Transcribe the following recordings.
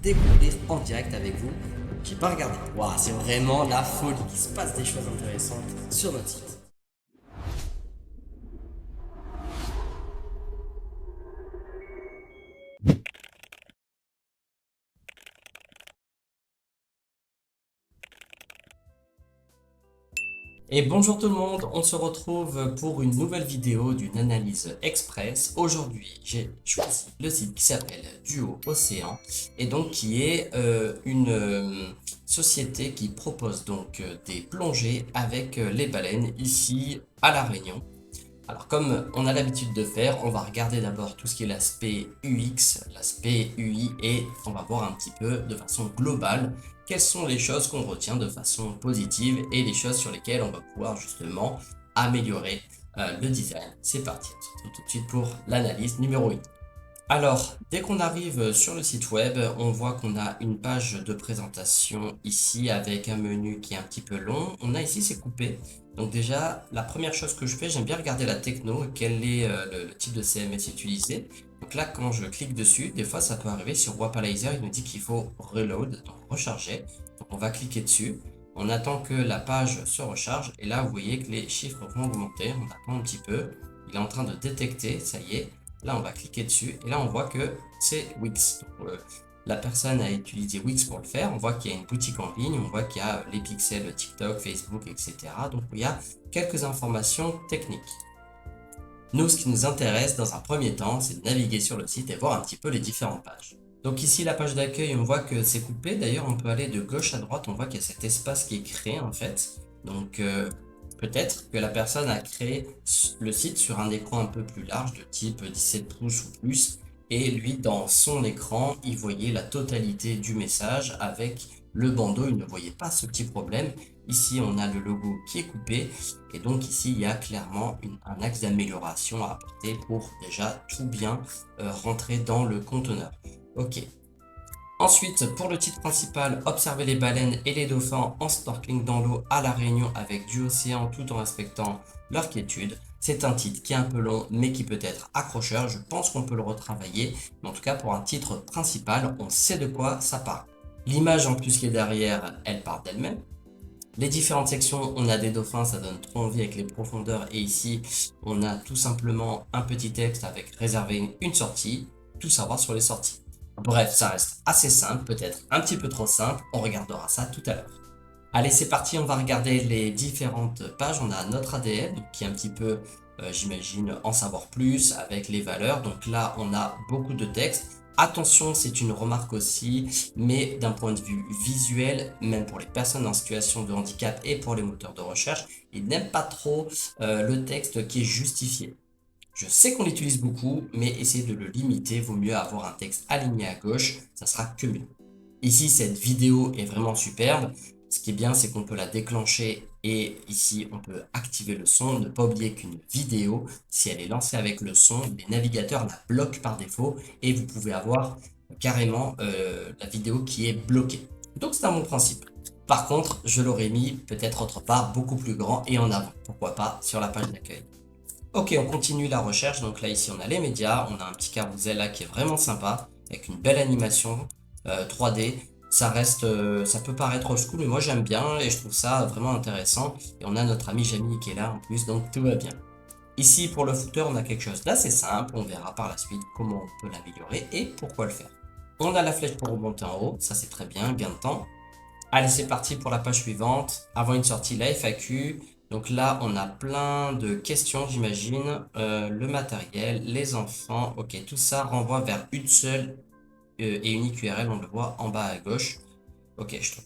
découvrir en direct avec vous. J'ai pas regardé. Waouh, c'est vraiment la folie. Il se passe des choses intéressantes sur notre site. Et bonjour tout le monde, on se retrouve pour une nouvelle vidéo d'une analyse express. Aujourd'hui, j'ai choisi le site qui s'appelle Duo Océan et donc qui est une société qui propose donc des plongées avec les baleines ici à La Réunion. Alors comme on a l'habitude de faire, on va regarder d'abord tout ce qui est l'aspect UX, l'aspect UI et on va voir un petit peu de façon globale quelles sont les choses qu'on retient de façon positive et les choses sur lesquelles on va pouvoir justement améliorer le design. C'est parti, on se retrouve tout de suite pour l'analyse numéro 1. Alors, dès qu'on arrive sur le site web, on voit qu'on a une page de présentation ici avec un menu qui est un petit peu long. On a ici, c'est coupé. Donc déjà, la première chose que je fais, j'aime bien regarder la techno, quel est le type de CMS utilisé. Donc là, quand je clique dessus, des fois ça peut arriver sur Wapalizer, il nous dit qu'il faut reload, donc recharger. Donc on va cliquer dessus. On attend que la page se recharge et là, vous voyez que les chiffres vont augmenter. On attend un petit peu. Il est en train de détecter, ça y est. Là, on va cliquer dessus et là, on voit que c'est Wix. Donc, la personne a utilisé Wix pour le faire. On voit qu'il y a une boutique en ligne, on voit qu'il y a les pixels TikTok, Facebook, etc. Donc, il y a quelques informations techniques. Nous, ce qui nous intéresse dans un premier temps, c'est de naviguer sur le site et voir un petit peu les différentes pages. Donc ici, la page d'accueil, on voit que c'est coupé. D'ailleurs, on peut aller de gauche à droite. On voit qu'il y a cet espace qui est créé en fait. Donc, peut-être que la personne a créé le site sur un écran un peu plus large, de type 17 pouces ou plus. Et lui, dans son écran, il voyait la totalité du message avec le bandeau. Il ne voyait pas ce petit problème. Ici, on a le logo qui est coupé. Et donc ici, il y a clairement un axe d'amélioration à apporter pour déjà tout bien rentrer dans le conteneur. Ok. Ensuite, pour le titre principal, observer les baleines et les dauphins en snorkeling dans l'eau à La Réunion avec du océan tout en respectant leur quiétude. C'est un titre qui est un peu long, mais qui peut être accrocheur. Je pense qu'on peut le retravailler. Mais en tout cas, pour un titre principal, on sait de quoi ça parle. L'image en plus qui est derrière, elle parle d'elle-même. Les différentes sections, on a des dauphins, ça donne trop envie avec les profondeurs. Et ici, on a tout simplement un petit texte avec réserver une sortie, tout savoir sur les sorties. Bref, ça reste assez simple, peut-être un petit peu trop simple, on regardera ça tout à l'heure. Allez, c'est parti, on va regarder les différentes pages. On a notre ADN, qui est un petit peu, j'imagine, en savoir plus avec les valeurs. Donc là, on a beaucoup de texte. Attention, c'est une remarque aussi, mais d'un point de vue visuel, même pour les personnes en situation de handicap et pour les moteurs de recherche, ils n'aiment pas trop le texte qui est justifié. Je sais qu'on l'utilise beaucoup, mais essayez de le limiter. Vaut mieux avoir un texte aligné à gauche, ça sera que mieux. Ici, cette vidéo est vraiment superbe. Ce qui est bien, c'est qu'on peut la déclencher et ici, on peut activer le son. Ne pas oublier qu'une vidéo, si elle est lancée avec le son, les navigateurs la bloquent par défaut et vous pouvez avoir carrément la vidéo qui est bloquée. Donc, c'est un bon principe. Par contre, je l'aurais mis peut-être autre part, beaucoup plus grand et en avant. Pourquoi pas sur la page d'accueil. Ok, on continue la recherche. Donc là, ici, on a les médias. On a un petit carrousel là qui est vraiment sympa avec une belle animation 3D. Ça reste, ça peut paraître old school, mais moi j'aime bien et je trouve ça vraiment intéressant. Et on a notre ami Jamie qui est là en plus, donc tout va bien. Ici, pour le footer, on a quelque chose d'assez simple. On verra par la suite comment on peut l'améliorer et pourquoi le faire. On a la flèche pour remonter en haut. Ça, c'est très bien, gain de temps. Allez, c'est parti pour la page suivante. Avant une sortie, la FAQ. Donc là, on a plein de questions, j'imagine. Le matériel, les enfants. Ok, tout ça renvoie vers une seule et unique URL. On le voit en bas à gauche. Ok, je trouve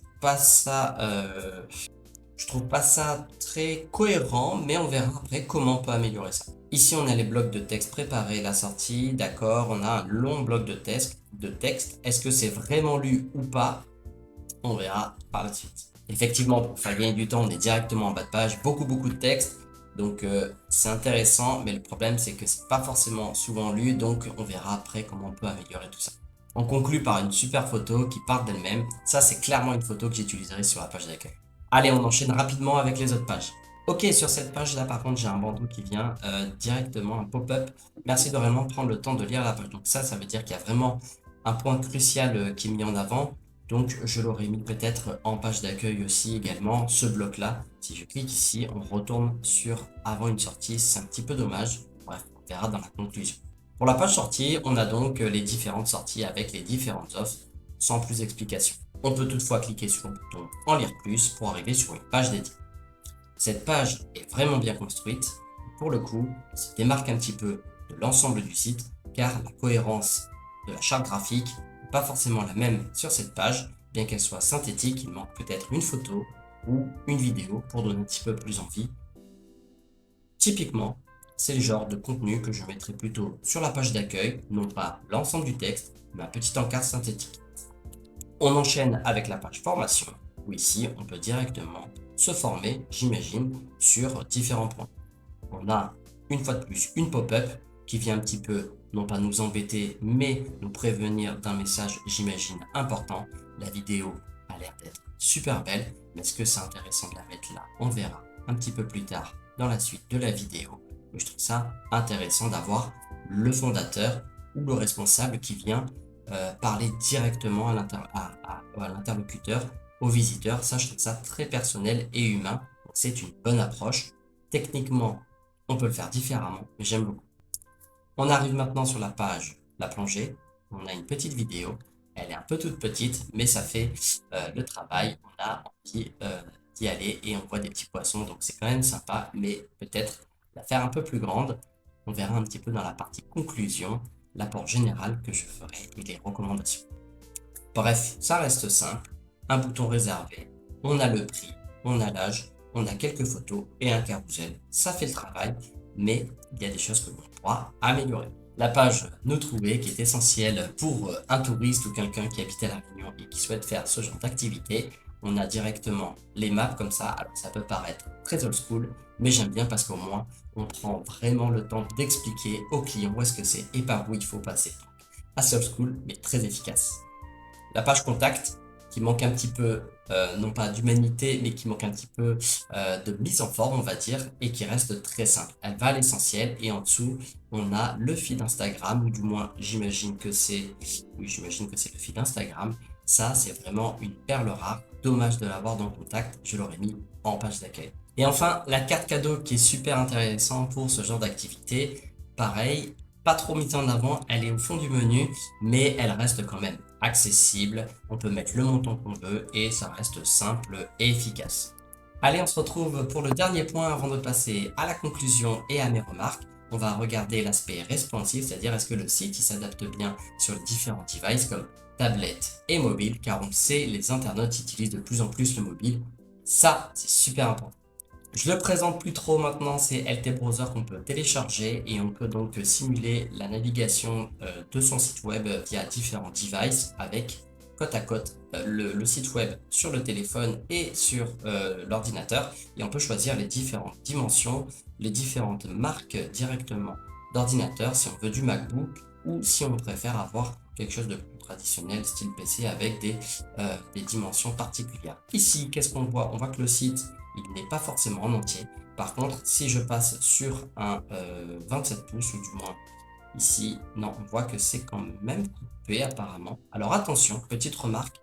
pas ça très cohérent, mais on verra après comment on peut améliorer ça. Ici, on a les blocs de texte préparés, la sortie, d'accord. On a un long bloc de texte. Est-ce que c'est vraiment lu ou pas? On verra par la suite. Effectivement, pour faire gagner du temps, on est directement en bas de page, beaucoup de texte. Donc c'est intéressant, mais le problème c'est que c'est pas forcément souvent lu, donc on verra après comment on peut améliorer tout ça. On conclut par une super photo qui part d'elle-même. Ça, c'est clairement une photo que j'utiliserai sur la page d'accueil. Allez, on enchaîne rapidement avec les autres pages. Ok, sur cette page-là, par contre, j'ai un bandeau qui vient directement, un pop-up. Merci de vraiment prendre le temps de lire la page. Donc ça veut dire qu'il y a vraiment un point crucial qui est mis en avant. Donc je l'aurais mis peut-être en page d'accueil aussi également, ce bloc-là. Si je clique ici, on retourne sur avant une sortie, c'est un petit peu dommage. Bref, on verra dans la conclusion. Pour la page sortie, on a donc les différentes sorties avec les différentes offres, sans plus d'explication. On peut toutefois cliquer sur le bouton en lire plus pour arriver sur une page dédiée. Cette page est vraiment bien construite. Pour le coup, elle se démarque un petit peu de l'ensemble du site car la cohérence de la charte graphique n'est pas forcément la même sur cette page. Bien qu'elle soit synthétique, il manque peut-être une photo ou une vidéo pour donner un petit peu plus envie. Typiquement, c'est le genre de contenu que je mettrai plutôt sur la page d'accueil, non pas l'ensemble du texte, mais un petit encart synthétique. On enchaîne avec la page formation, où ici on peut directement se former, j'imagine, sur différents points. On a une fois de plus une pop-up qui vient un petit peu, non pas nous embêter, mais nous prévenir d'un message, j'imagine, important. La vidéo a l'air d'être super belle, mais est-ce que c'est intéressant de la mettre là? On verra un petit peu plus tard dans la suite de la vidéo. Mais je trouve ça intéressant d'avoir le fondateur ou le responsable qui vient parler directement à l'interlocuteur, au visiteur. Ça, je trouve ça très personnel et humain. C'est une bonne approche. Techniquement, on peut le faire différemment, mais j'aime beaucoup. On arrive maintenant sur la page La plongée. On a une petite vidéo. Elle est un peu toute petite, mais ça fait le travail. On a envie d'y aller et on voit des petits poissons, donc c'est quand même sympa, mais peut-être la faire un peu plus grande. On verra un petit peu dans la partie conclusion l'apport général que je ferai et les recommandations. Bref, ça reste simple. Un bouton réservé, on a le prix, on a l'âge, on a quelques photos et un carrousel. Ça fait le travail, mais il y a des choses que l'on pourra améliorer. La page Nous trouver qui est essentielle pour un touriste ou quelqu'un qui habite à La Réunion et qui souhaite faire ce genre d'activité. On a directement les maps comme ça. Alors ça peut paraître très old school, mais j'aime bien parce qu'au moins on prend vraiment le temps d'expliquer au client où est-ce que c'est et par où il faut passer. Donc, assez old school, mais très efficace. La page contact qui manque un petit peu, non pas d'humanité, mais qui manque un petit peu de mise en forme, on va dire, et qui reste très simple. Elle va à l'essentiel et en dessous, on a le feed Instagram, ou du moins, j'imagine que c'est le feed Instagram. Ça, c'est vraiment une perle rare. Dommage de l'avoir dans contact, je l'aurais mis en page d'accueil. Et enfin, la carte cadeau qui est super intéressante pour ce genre d'activité. Pareil, pas trop mise en avant, elle est au fond du menu, mais elle reste quand même accessible. On peut mettre le montant qu'on veut et ça reste simple et efficace. Allez, on se retrouve pour le dernier point avant de passer à la conclusion et à mes remarques. On va regarder l'aspect responsive, c'est-à-dire est-ce que le site s'adapte bien sur les différents devices comme tablette et mobile, car on sait les internautes utilisent de plus en plus le mobile. Ça, c'est super important. Je le présente plus trop maintenant, c'est LT Browser qu'on peut télécharger et on peut donc simuler la navigation de son site web via différents devices avec côte à côte le site web sur le téléphone et sur l'ordinateur et on peut choisir les différentes dimensions, les différentes marques directement d'ordinateur si on veut du MacBook ou si on préfère avoir quelque chose de plus traditionnel style PC avec des dimensions particulières. Ici, qu'est-ce qu'on voit? On voit que le site il n'est pas forcément en entier. Par contre, si je passe sur un 27 pouces, ou du moins ici, non, on voit que c'est quand même coupé apparemment. Alors attention, petite remarque,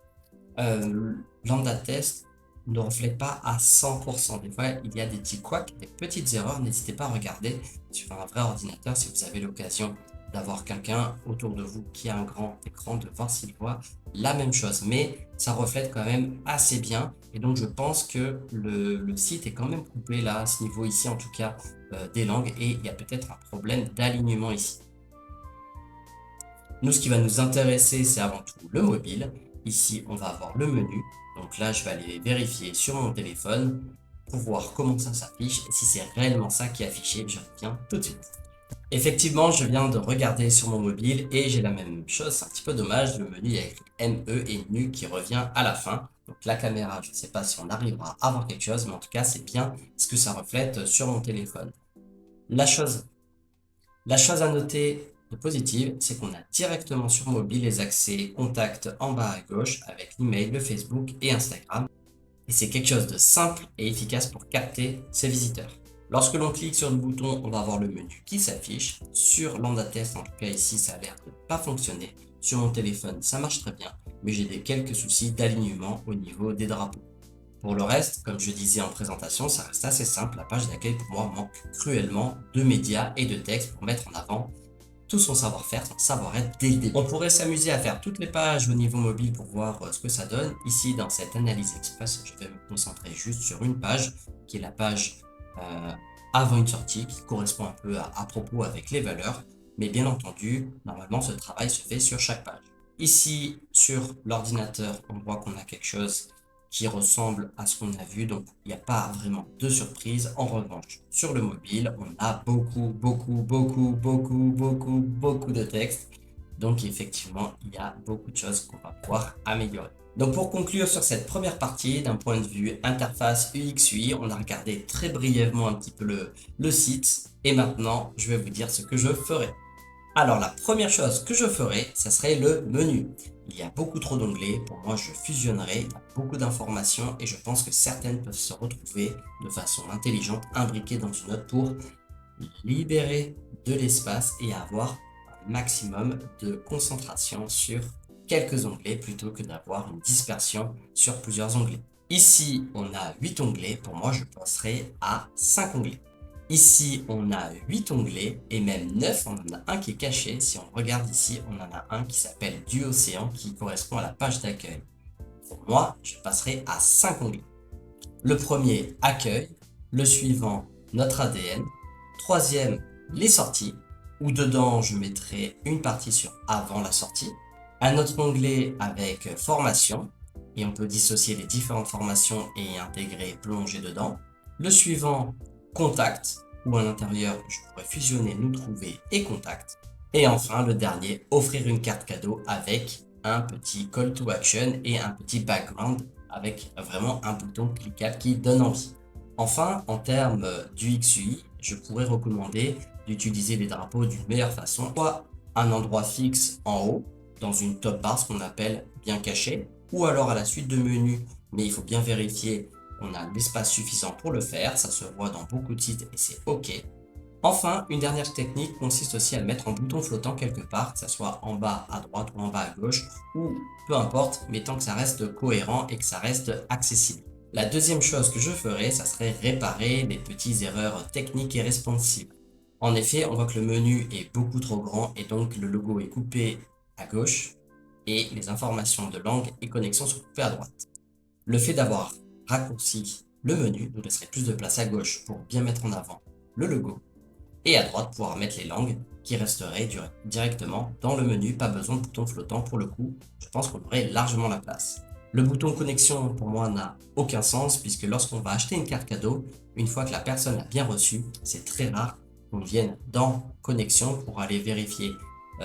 Lambda Test ne reflète pas à 100%. Des fois, il y a des petits couacs, des petites erreurs. N'hésitez pas à regarder sur un vrai ordinateur si vous avez l'occasion d'avoir quelqu'un autour de vous qui a un grand écran, de voir s'il voit la même chose. Mais ça reflète quand même assez bien. Et donc, je pense que le site est quand même coupé là, à ce niveau ici, en tout cas, des langues. Et il y a peut-être un problème d'alignement ici. Nous, ce qui va nous intéresser, c'est avant tout le mobile. Ici, on va avoir le menu. Donc là, je vais aller vérifier sur mon téléphone pour voir comment ça s'affiche. Et si c'est réellement ça qui est affiché, je reviens tout de suite. Effectivement, je viens de regarder sur mon mobile et j'ai la même chose. C'est un petit peu dommage. Le menu avec ME et NU qui revient à la fin. Donc la caméra, je ne sais pas si on arrivera à voir quelque chose, mais en tout cas, c'est bien ce que ça reflète sur mon téléphone. La chose à noter de positive, c'est qu'on a directement sur mobile les accès contacts en bas à gauche avec l'email, le Facebook et Instagram. Et c'est quelque chose de simple et efficace pour capter ses visiteurs. Lorsque l'on clique sur le bouton, on va avoir le menu qui s'affiche. Sur Lambda Test, en tout cas ici, ça a l'air de ne pas fonctionner. sur mon téléphone, ça marche très bien, mais j'ai quelques soucis d'alignement au niveau des drapeaux. Pour le reste, comme je disais en présentation, ça reste assez simple. La page d'accueil pour moi manque cruellement de médias et de textes pour mettre en avant tout son savoir-faire, son savoir-être dès le début. On pourrait s'amuser à faire toutes les pages au niveau mobile pour voir ce que ça donne. Ici, dans cette analyse express, je vais me concentrer juste sur une page, qui est la page avant une sortie, qui correspond un peu à propos avec les valeurs. Mais bien entendu, normalement, ce travail se fait sur chaque page. Ici, sur l'ordinateur, on voit qu'on a quelque chose qui ressemble à ce qu'on a vu, donc il n'y a pas vraiment de surprise. En revanche, sur le mobile, on a beaucoup de texte, donc effectivement, il y a beaucoup de choses qu'on va pouvoir améliorer. Donc pour conclure sur cette première partie, d'un point de vue interface UX UI, on a regardé très brièvement un petit peu le site, et maintenant, je vais vous dire ce que je ferai. Alors la première chose que je ferai, ça serait le menu. Il y a beaucoup trop d'onglets, pour moi je fusionnerai, il y a beaucoup d'informations et je pense que certaines peuvent se retrouver de façon intelligente, imbriquées dans une autre pour libérer de l'espace et avoir un maximum de concentration sur quelques onglets plutôt que d'avoir une dispersion sur plusieurs onglets. Ici, on a 8 onglets, pour moi je passerai à 5 onglets. Ici, on a 8 onglets et même 9, on en a un qui est caché. Si on regarde ici, on en a un qui s'appelle du Océan qui correspond à la page d'accueil. Pour moi, je passerai à 5 onglets. Le premier, accueil. Le suivant, notre ADN. Troisième, les sorties, où dedans, je mettrai une partie sur avant la sortie. Un autre onglet avec formation. Et on peut dissocier les différentes formations et intégrer plonger dedans. Le suivant, contact, où à l'intérieur je pourrais fusionner nous trouver et contact. Et enfin le dernier, offrir une carte cadeau avec un petit call to action et un petit background avec vraiment un bouton cliquable qui donne envie. Enfin, en termes d'UX UI, je pourrais recommander d'utiliser les drapeaux d'une meilleure façon, soit un endroit fixe en haut, dans une top bar, ce qu'on appelle bien caché, ou alors à la suite de menus, mais il faut bien vérifier qu'on a l'espace suffisant pour le faire, ça se voit dans beaucoup de sites et c'est OK. Enfin, une dernière technique consiste aussi à le mettre en bouton flottant quelque part, que ce soit en bas à droite ou en bas à gauche, ou peu importe, mais tant que ça reste cohérent et que ça reste accessible. La deuxième chose que je ferai, ça serait réparer les petites erreurs techniques et responsives. En effet, on voit que le menu est beaucoup trop grand et donc le logo est coupé à gauche et les informations de langue et connexion sont coupées à droite. Le fait d'avoir raccourci le menu nous laisserait plus de place à gauche pour bien mettre en avant le logo et à droite pouvoir mettre les langues qui resteraient directement dans le menu, pas besoin de bouton flottant pour le coup, je pense qu'on aurait largement la place. Le bouton connexion pour moi n'a aucun sens puisque lorsqu'on va acheter une carte cadeau, une fois que la personne l'a bien reçue, c'est très rare qu'on vienne dans connexion pour aller vérifier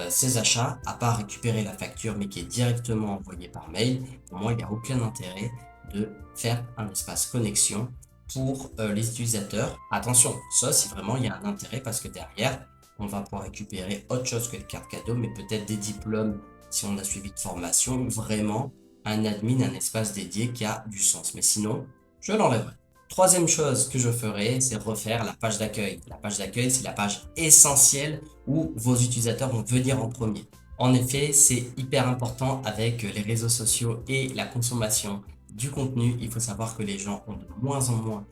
ses achats, à part récupérer la facture mais qui est directement envoyée par mail. Pour moi il n'y a aucun intérêt de faire un espace connexion pour les utilisateurs. Attention, sauf si vraiment il y a un intérêt parce que derrière, on va pouvoir récupérer autre chose que les cartes cadeaux, mais peut-être des diplômes si on a suivi de formation, ou vraiment un admin, un espace dédié qui a du sens. Mais sinon, je l'enlèverai. Troisième chose que je ferai, c'est refaire la page d'accueil. La page d'accueil, c'est la page essentielle où vos utilisateurs vont venir en premier. En effet, c'est hyper important avec les réseaux sociaux et la consommation du contenu. Il faut savoir que les gens ont de moins en moins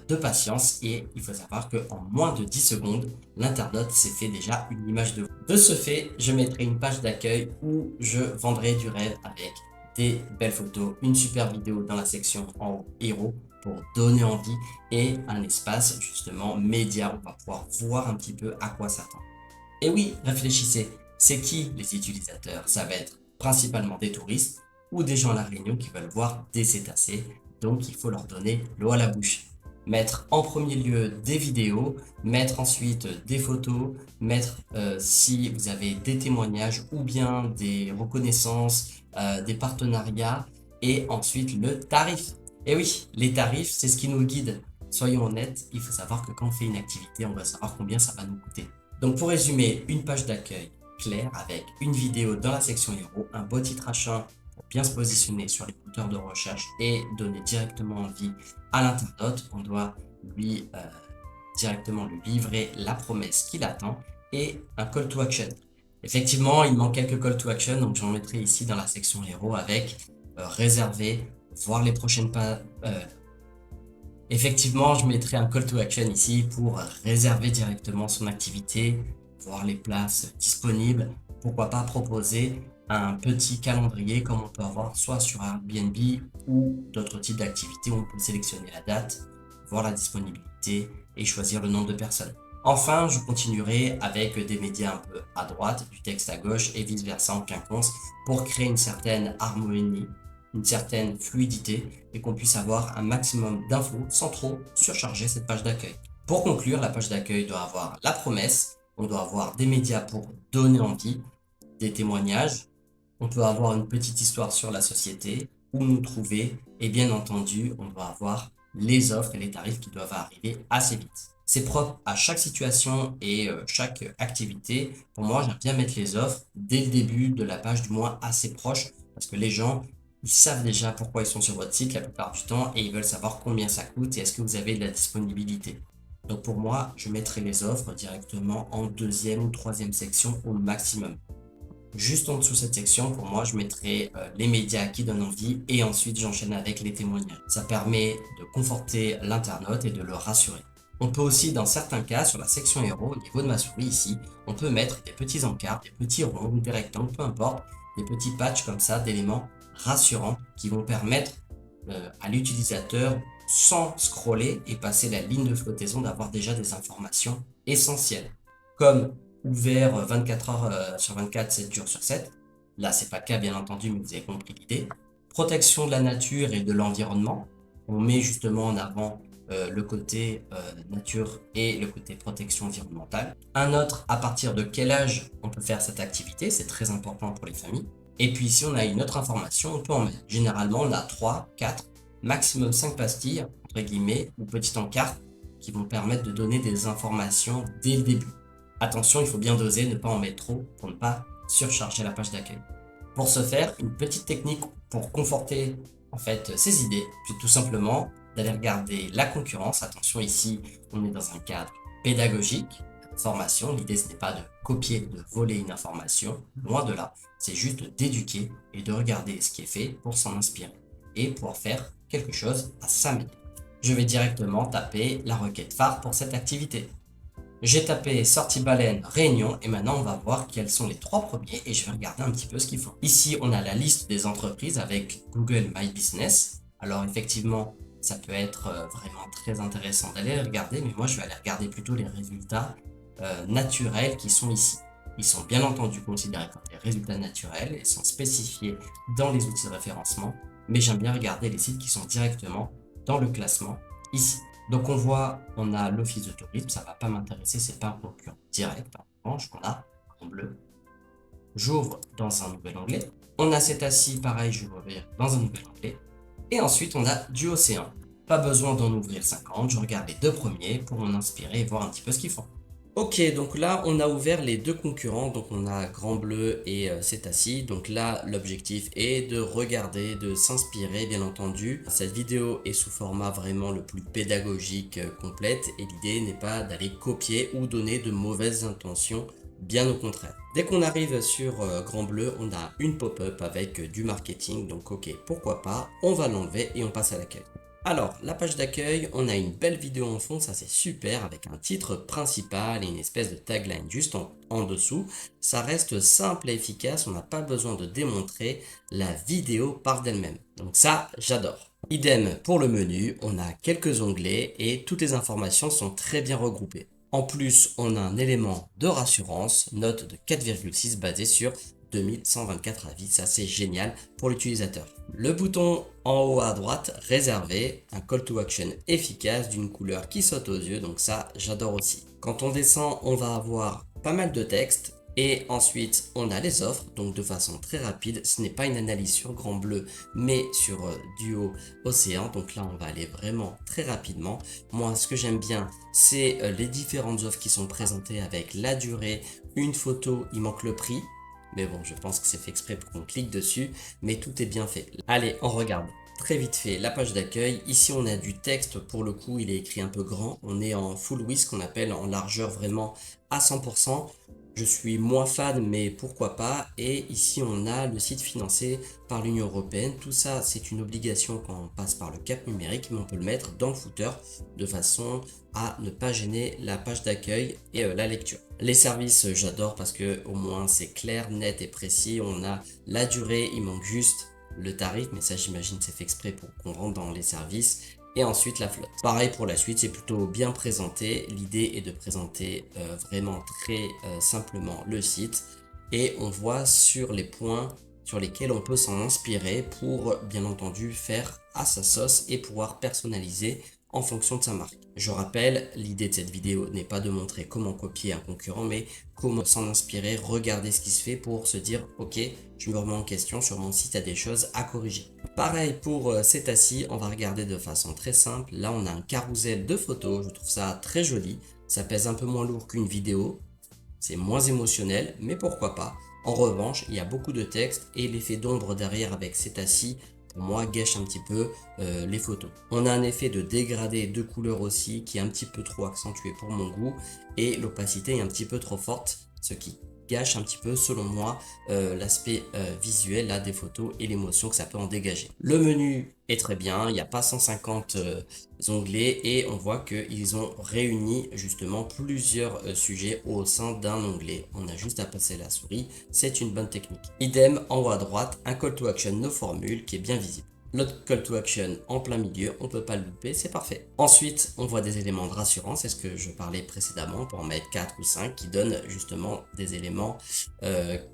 de patience et il faut savoir qu'en moins de 10 secondes, l'internaute s'est fait déjà une image de vous. De ce fait, je mettrai une page d'accueil où je vendrai du rêve avec des belles photos, une super vidéo dans la section en haut héros pour donner envie et un espace justement média où on va pouvoir voir un petit peu à quoi s'attendre. Et oui, réfléchissez, c'est qui les utilisateurs? Ça va être principalement des touristes ou des gens à La Réunion qui veulent voir des cétacés, donc il faut leur donner l'eau à la bouche. Mettre en premier lieu des vidéos, mettre ensuite des photos, mettre si vous avez des témoignages ou bien des reconnaissances, des partenariats et ensuite le tarif. Et oui, les tarifs, c'est ce qui nous guide. Soyons honnêtes, il faut savoir que quand on fait une activité, on va savoir combien ça va nous coûter. Donc pour résumer, une page d'accueil claire avec une vidéo dans la section héros, un beau titre achat pour bien se positionner sur les moteurs de recherche et donner directement envie à l'internaute. On doit lui directement lui livrer la promesse qu'il attend et un call to action. Effectivement, il manque quelques call to action, donc j'en mettrai ici dans la section héros avec réserver, voir les prochaines pages. Effectivement, je mettrai un call to action ici pour réserver directement son activité, voir les places disponibles. Pourquoi pas proposer un petit calendrier comme on peut avoir soit sur Airbnb ou d'autres types d'activités où on peut sélectionner la date, voir la disponibilité et choisir le nombre de personnes. Enfin, je continuerai avec des médias un peu à droite, du texte à gauche et vice-versa en quinconce pour créer une certaine harmonie, une certaine fluidité et qu'on puisse avoir un maximum d'infos sans trop surcharger cette page d'accueil. Pour conclure, la page d'accueil doit avoir la promesse, on doit avoir des médias pour donner envie, des témoignages, on peut avoir une petite histoire sur la société, où nous trouver, et bien entendu, on doit avoir les offres et les tarifs qui doivent arriver assez vite. C'est propre à chaque situation et chaque activité. Pour moi, j'aime bien mettre les offres dès le début de la page, du moins assez proche, parce que les gens, ils savent déjà pourquoi ils sont sur votre site la plupart du temps et ils veulent savoir combien ça coûte et est-ce que vous avez de la disponibilité. Donc pour moi, je mettrai les offres directement en deuxième ou troisième section au maximum. Juste en dessous de cette section, pour moi, je mettrai les médias qui donnent envie et ensuite j'enchaîne avec les témoignages. Ça permet de conforter l'internaute et de le rassurer. On peut aussi, dans certains cas, sur la section héros, au niveau de ma souris ici, on peut mettre des petits encarts, des petits ronds ou des rectangles, peu importe, des petits patchs comme ça d'éléments rassurants qui vont permettre à l'utilisateur, sans scroller et passer la ligne de flottaison, d'avoir déjà des informations essentielles, comme ouvert 24 heures sur 24, 7 jours sur 7. Là, c'est pas le cas, bien entendu, mais vous avez compris l'idée. Protection de la nature et de l'environnement. On met justement en avant le côté nature et le côté protection environnementale. Un autre, à partir de quel âge on peut faire cette activité, c'est très important pour les familles. Et puis ici, on a une autre information, on peut en mettre. Généralement, on a 3, 4, maximum 5 pastilles, entre guillemets, ou petites encarts, qui vont permettre de donner des informations dès le début. Attention, il faut bien doser, ne pas en mettre trop pour ne pas surcharger la page d'accueil. Pour ce faire, une petite technique pour conforter en fait ces idées, c'est tout simplement d'aller regarder la concurrence. Attention, ici, on est dans un cadre pédagogique, formation. L'idée, ce n'est pas de copier, de voler une information, loin de là. C'est juste d'éduquer et de regarder ce qui est fait pour s'en inspirer et pour faire quelque chose à sa manière. Je vais directement taper la requête phare pour cette activité. J'ai tapé sortie baleine réunion et maintenant on va voir quels sont les 3 premiers et je vais regarder un petit peu ce qu'ils font. Ici on a la liste des entreprises avec Google My Business. Alors effectivement ça peut être vraiment très intéressant d'aller regarder, mais moi je vais aller regarder plutôt les résultats naturels qui sont ici. Ils sont bien entendu considérés comme des résultats naturels et sont spécifiés dans les outils de référencement, mais j'aime bien regarder les sites qui sont directement dans le classement ici. Donc on voit, on a l'office de tourisme, ça va pas m'intéresser, c'est pas un concurrent direct. En revanche, on a en bleu. J'ouvre dans un nouvel onglet. On a cet assis, pareil, je vais ouvrir dans un nouvel onglet. Et ensuite, on a du océan. Pas besoin d'en ouvrir 50, je regarde les 2 premiers pour m'en inspirer et voir un petit peu ce qu'ils font. Ok, donc là, on a ouvert les 2 concurrents, donc on a Grand Bleu et Cétacie. Donc là, l'objectif est de regarder, de s'inspirer, bien entendu. Cette vidéo est sous format vraiment le plus pédagogique complète et l'idée n'est pas d'aller copier ou donner de mauvaises intentions, bien au contraire. Dès qu'on arrive sur Grand Bleu, on a une pop-up avec du marketing, donc ok, pourquoi pas, on va l'enlever et on passe à l'accueil. Alors, la page d'accueil, on a une belle vidéo en fond, ça c'est super, avec un titre principal et une espèce de tagline juste en dessous. Ça reste simple et efficace, on n'a pas besoin de démontrer, la vidéo parle d'elle-même. Donc ça, j'adore. Idem pour le menu, on a quelques onglets et toutes les informations sont très bien regroupées. En plus, on a un élément de rassurance, note de 4,6 basé sur 2124 avis, ça c'est génial pour l'utilisateur. Le bouton en haut à droite, réservé, un call to action efficace d'une couleur qui saute aux yeux, donc ça j'adore aussi. Quand on descend, on va avoir pas mal de texte et ensuite on a les offres, donc de façon très rapide. Ce n'est pas une analyse sur Grand Bleu, mais sur Duo Océan, donc là on va aller vraiment très rapidement. Moi ce que j'aime bien, c'est les différentes offres qui sont présentées avec la durée, une photo, il manque le prix. Mais bon, je pense que c'est fait exprès pour qu'on clique dessus, mais tout est bien fait. Allez, on regarde. Très vite fait, la page d'accueil. Ici, on a du texte. Pour le coup, il est écrit un peu grand. On est en full width, qu'on appelle en largeur vraiment à 100%. Je suis moins fan, mais pourquoi pas. Et ici, on a le site financé par l'Union européenne. Tout ça, c'est une obligation quand on passe par le cap numérique, mais on peut le mettre dans le footer de façon à ne pas gêner la page d'accueil et la lecture. Les services, j'adore parce que au moins c'est clair, net et précis. On a la durée, il manque juste le tarif, mais ça, j'imagine, c'est fait exprès pour qu'on rentre dans les services. Et ensuite la flotte. Pareil pour la suite, c'est plutôt bien présenté. L'idée est de présenter vraiment très simplement le site. Et on voit sur les points sur lesquels on peut s'en inspirer pour bien entendu faire à sa sauce et pouvoir personnaliser en fonction de sa marque. Je rappelle, l'idée de cette vidéo n'est pas de montrer comment copier un concurrent, mais comment s'en inspirer, regarder ce qui se fait pour se dire ok, je me remets en question, sur mon site il y a des choses à corriger. Pareil pour cet assis, on va regarder de façon très simple. Là on a un carrousel de photos, je trouve ça très joli, ça pèse un peu moins lourd qu'une vidéo, c'est moins émotionnel, mais pourquoi pas. En revanche, il y a beaucoup de texte et l'effet d'ombre derrière avec cet assis, pour moi, gâche un petit peu les photos. On a un effet de dégradé de couleur aussi qui est un petit peu trop accentué pour mon goût et l'opacité est un petit peu trop forte, ce qui gâche un petit peu selon moi l'aspect visuel là, des photos et l'émotion que ça peut en dégager. Le menu est très bien, il n'y a pas 150 onglets et on voit qu'ils ont réuni justement plusieurs sujets au sein d'un onglet. On a juste à passer la souris, c'est une bonne technique. Idem en haut à droite, un call to action no formule qui est bien visible. L'autre call to action en plein milieu, on peut pas le louper, c'est parfait. Ensuite, on voit des éléments de rassurance, c'est ce que je parlais précédemment, pour en mettre 4 ou 5 qui donnent justement des éléments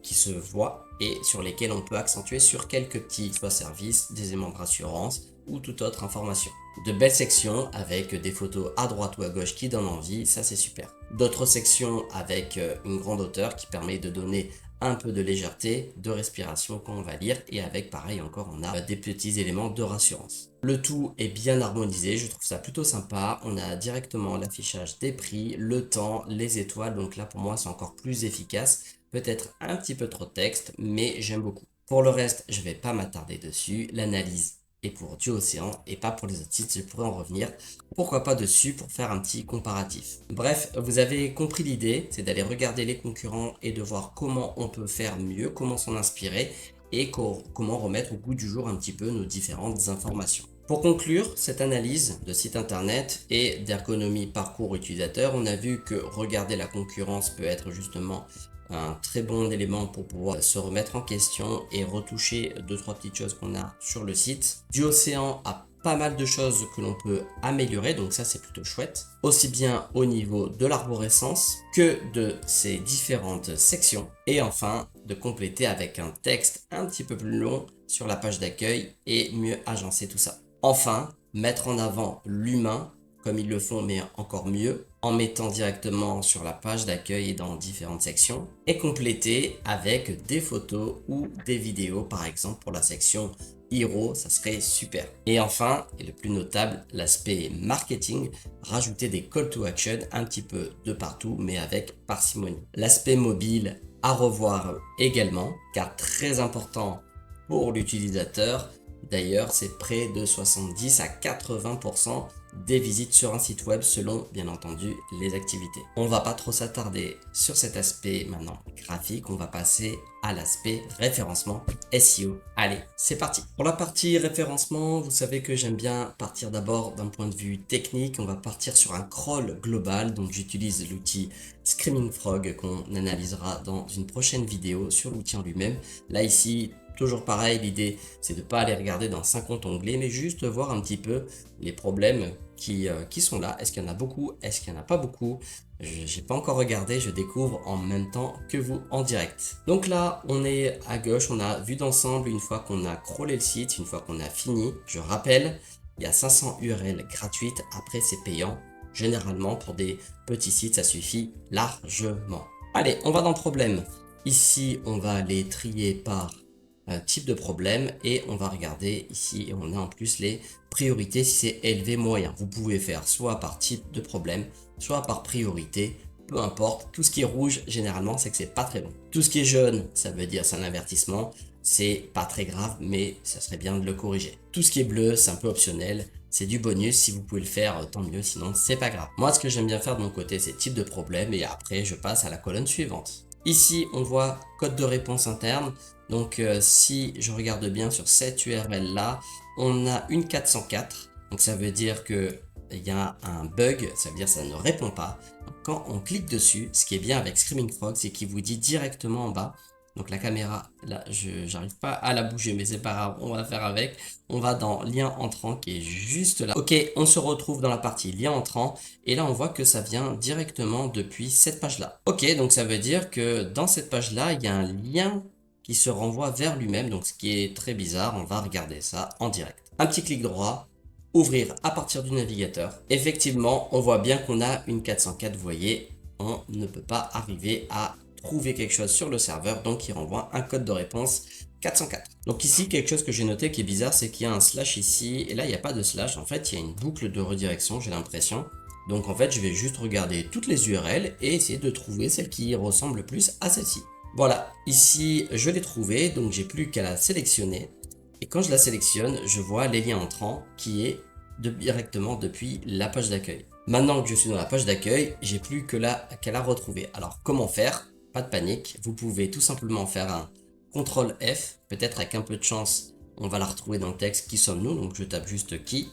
qui se voient et sur lesquels on peut accentuer sur quelques petits soit services, des éléments de rassurance ou toute autre information. De belles sections avec des photos à droite ou à gauche qui donnent envie, ça c'est super. D'autres sections avec une grande hauteur qui permet de donner un peu de légèreté, de respiration quand on va lire et avec pareil encore on a des petits éléments de rassurance. Le tout est bien harmonisé, je trouve ça plutôt sympa, on a directement l'affichage des prix, le temps, les étoiles, donc là pour moi c'est encore plus efficace, peut-être un petit peu trop de texte mais j'aime beaucoup. Pour le reste je vais pas m'attarder dessus, l'analyse est pour Duocéan et pas pour les autres sites, je pourrais en revenir, pourquoi pas dessus pour faire un petit comparatif. Bref, vous avez compris l'idée, c'est d'aller regarder les concurrents et de voir comment on peut faire mieux, comment s'en inspirer et comment remettre au goût du jour un petit peu nos différentes informations. Pour conclure cette analyse de site internet et d'ergonomie parcours utilisateur, on a vu que regarder la concurrence peut être justement un très bon élément pour pouvoir se remettre en question et retoucher 2-3 petites choses qu'on a sur le site. Duocéan a pas mal de choses que l'on peut améliorer, donc ça c'est plutôt chouette, aussi bien au niveau de l'arborescence que de ses différentes sections, et enfin de compléter avec un texte un petit peu plus long sur la page d'accueil et mieux agencer tout ça. Enfin, mettre en avant l'humain comme ils le font, mais encore mieux, en mettant directement sur la page d'accueil et dans différentes sections, et compléter avec des photos ou des vidéos, par exemple pour la section Hero, ça serait super. Et enfin, et le plus notable, l'aspect marketing, rajouter des call to action un petit peu de partout, mais avec parcimonie. L'aspect mobile à revoir également, car très important pour l'utilisateur. D'ailleurs, c'est près de 70 à 80% des visites sur un site web selon bien entendu les activités. On va pas trop s'attarder sur cet aspect maintenant graphique, on va passer à l'aspect référencement SEO. Allez, c'est parti. Pour la partie référencement, vous savez que j'aime bien partir d'abord d'un point de vue technique. On va partir sur un crawl global, donc j'utilise l'outil Screaming Frog qu'on analysera dans une prochaine vidéo sur l'outil en lui-même. Là ici, toujours pareil, l'idée c'est de ne pas aller regarder dans 50 onglets, mais juste voir un petit peu les problèmes qui sont là. Est-ce qu'il y en a beaucoup? Est-ce qu'il n'y en a pas beaucoup? J'ai pas encore regardé, je découvre en même temps que vous en direct. Donc là, on est à gauche, on a vu d'ensemble une fois qu'on a crawlé le site, une fois qu'on a fini. Je rappelle, il y a 500 URL gratuites, après c'est payant. Généralement, pour des petits sites, ça suffit largement. Allez, on va dans problème. Ici, on va aller trier par type de problème et on va regarder ici et on a en plus les priorités si c'est élevé moyen. Vous pouvez faire soit par type de problème, soit par priorité, peu importe. Tout ce qui est rouge généralement c'est que c'est pas très bon. Tout ce qui est jaune ça veut dire c'est un avertissement, c'est pas très grave mais ça serait bien de le corriger. Tout ce qui est bleu c'est un peu optionnel. C'est du bonus, si vous pouvez le faire, tant mieux, sinon c'est pas grave. Moi, ce que j'aime bien faire de mon côté, c'est type de problème et après, je passe à la colonne suivante. Ici, on voit code de réponse interne. Donc, si je regarde bien sur cette URL là, on a une 404. Donc, ça veut dire que il y a un bug, ça veut dire que ça ne répond pas. Donc, quand on clique dessus, ce qui est bien avec Screaming Frog, c'est qu'il vous dit directement en bas. Donc, la caméra, là, je n'arrive pas à la bouger, mais c'est pas grave, on va faire avec. On va dans lien entrant qui est juste là. Ok, on se retrouve dans la partie lien entrant. Et là, on voit que ça vient directement depuis cette page-là. Ok, donc ça veut dire que dans cette page-là, il y a un lien qui se renvoie vers lui-même. Donc, ce qui est très bizarre, on va regarder ça en direct. Un petit clic droit, ouvrir à partir du navigateur. Effectivement, on voit bien qu'on a une 404. Vous voyez, on ne peut pas arriver à trouver quelque chose sur le serveur. Donc, il renvoie un code de réponse 404. Donc ici, quelque chose que j'ai noté qui est bizarre, c'est qu'il y a un slash ici. Et là, il n'y a pas de slash. En fait, il y a une boucle de redirection, j'ai l'impression. Donc en fait, je vais juste regarder toutes les URL et essayer de trouver celle qui ressemble le plus à celle-ci. Voilà, ici, je l'ai trouvée, donc j'ai plus qu'à la sélectionner. Et quand je la sélectionne, je vois les liens entrants qui est directement depuis la page d'accueil. Maintenant que je suis dans la page d'accueil, j'ai plus qu'à la retrouver. Alors comment faire? Pas de panique, vous pouvez tout simplement faire un CTRL F, peut-être avec un peu de chance, on va la retrouver dans le texte. Qui sommes-nous? Donc je tape juste qui.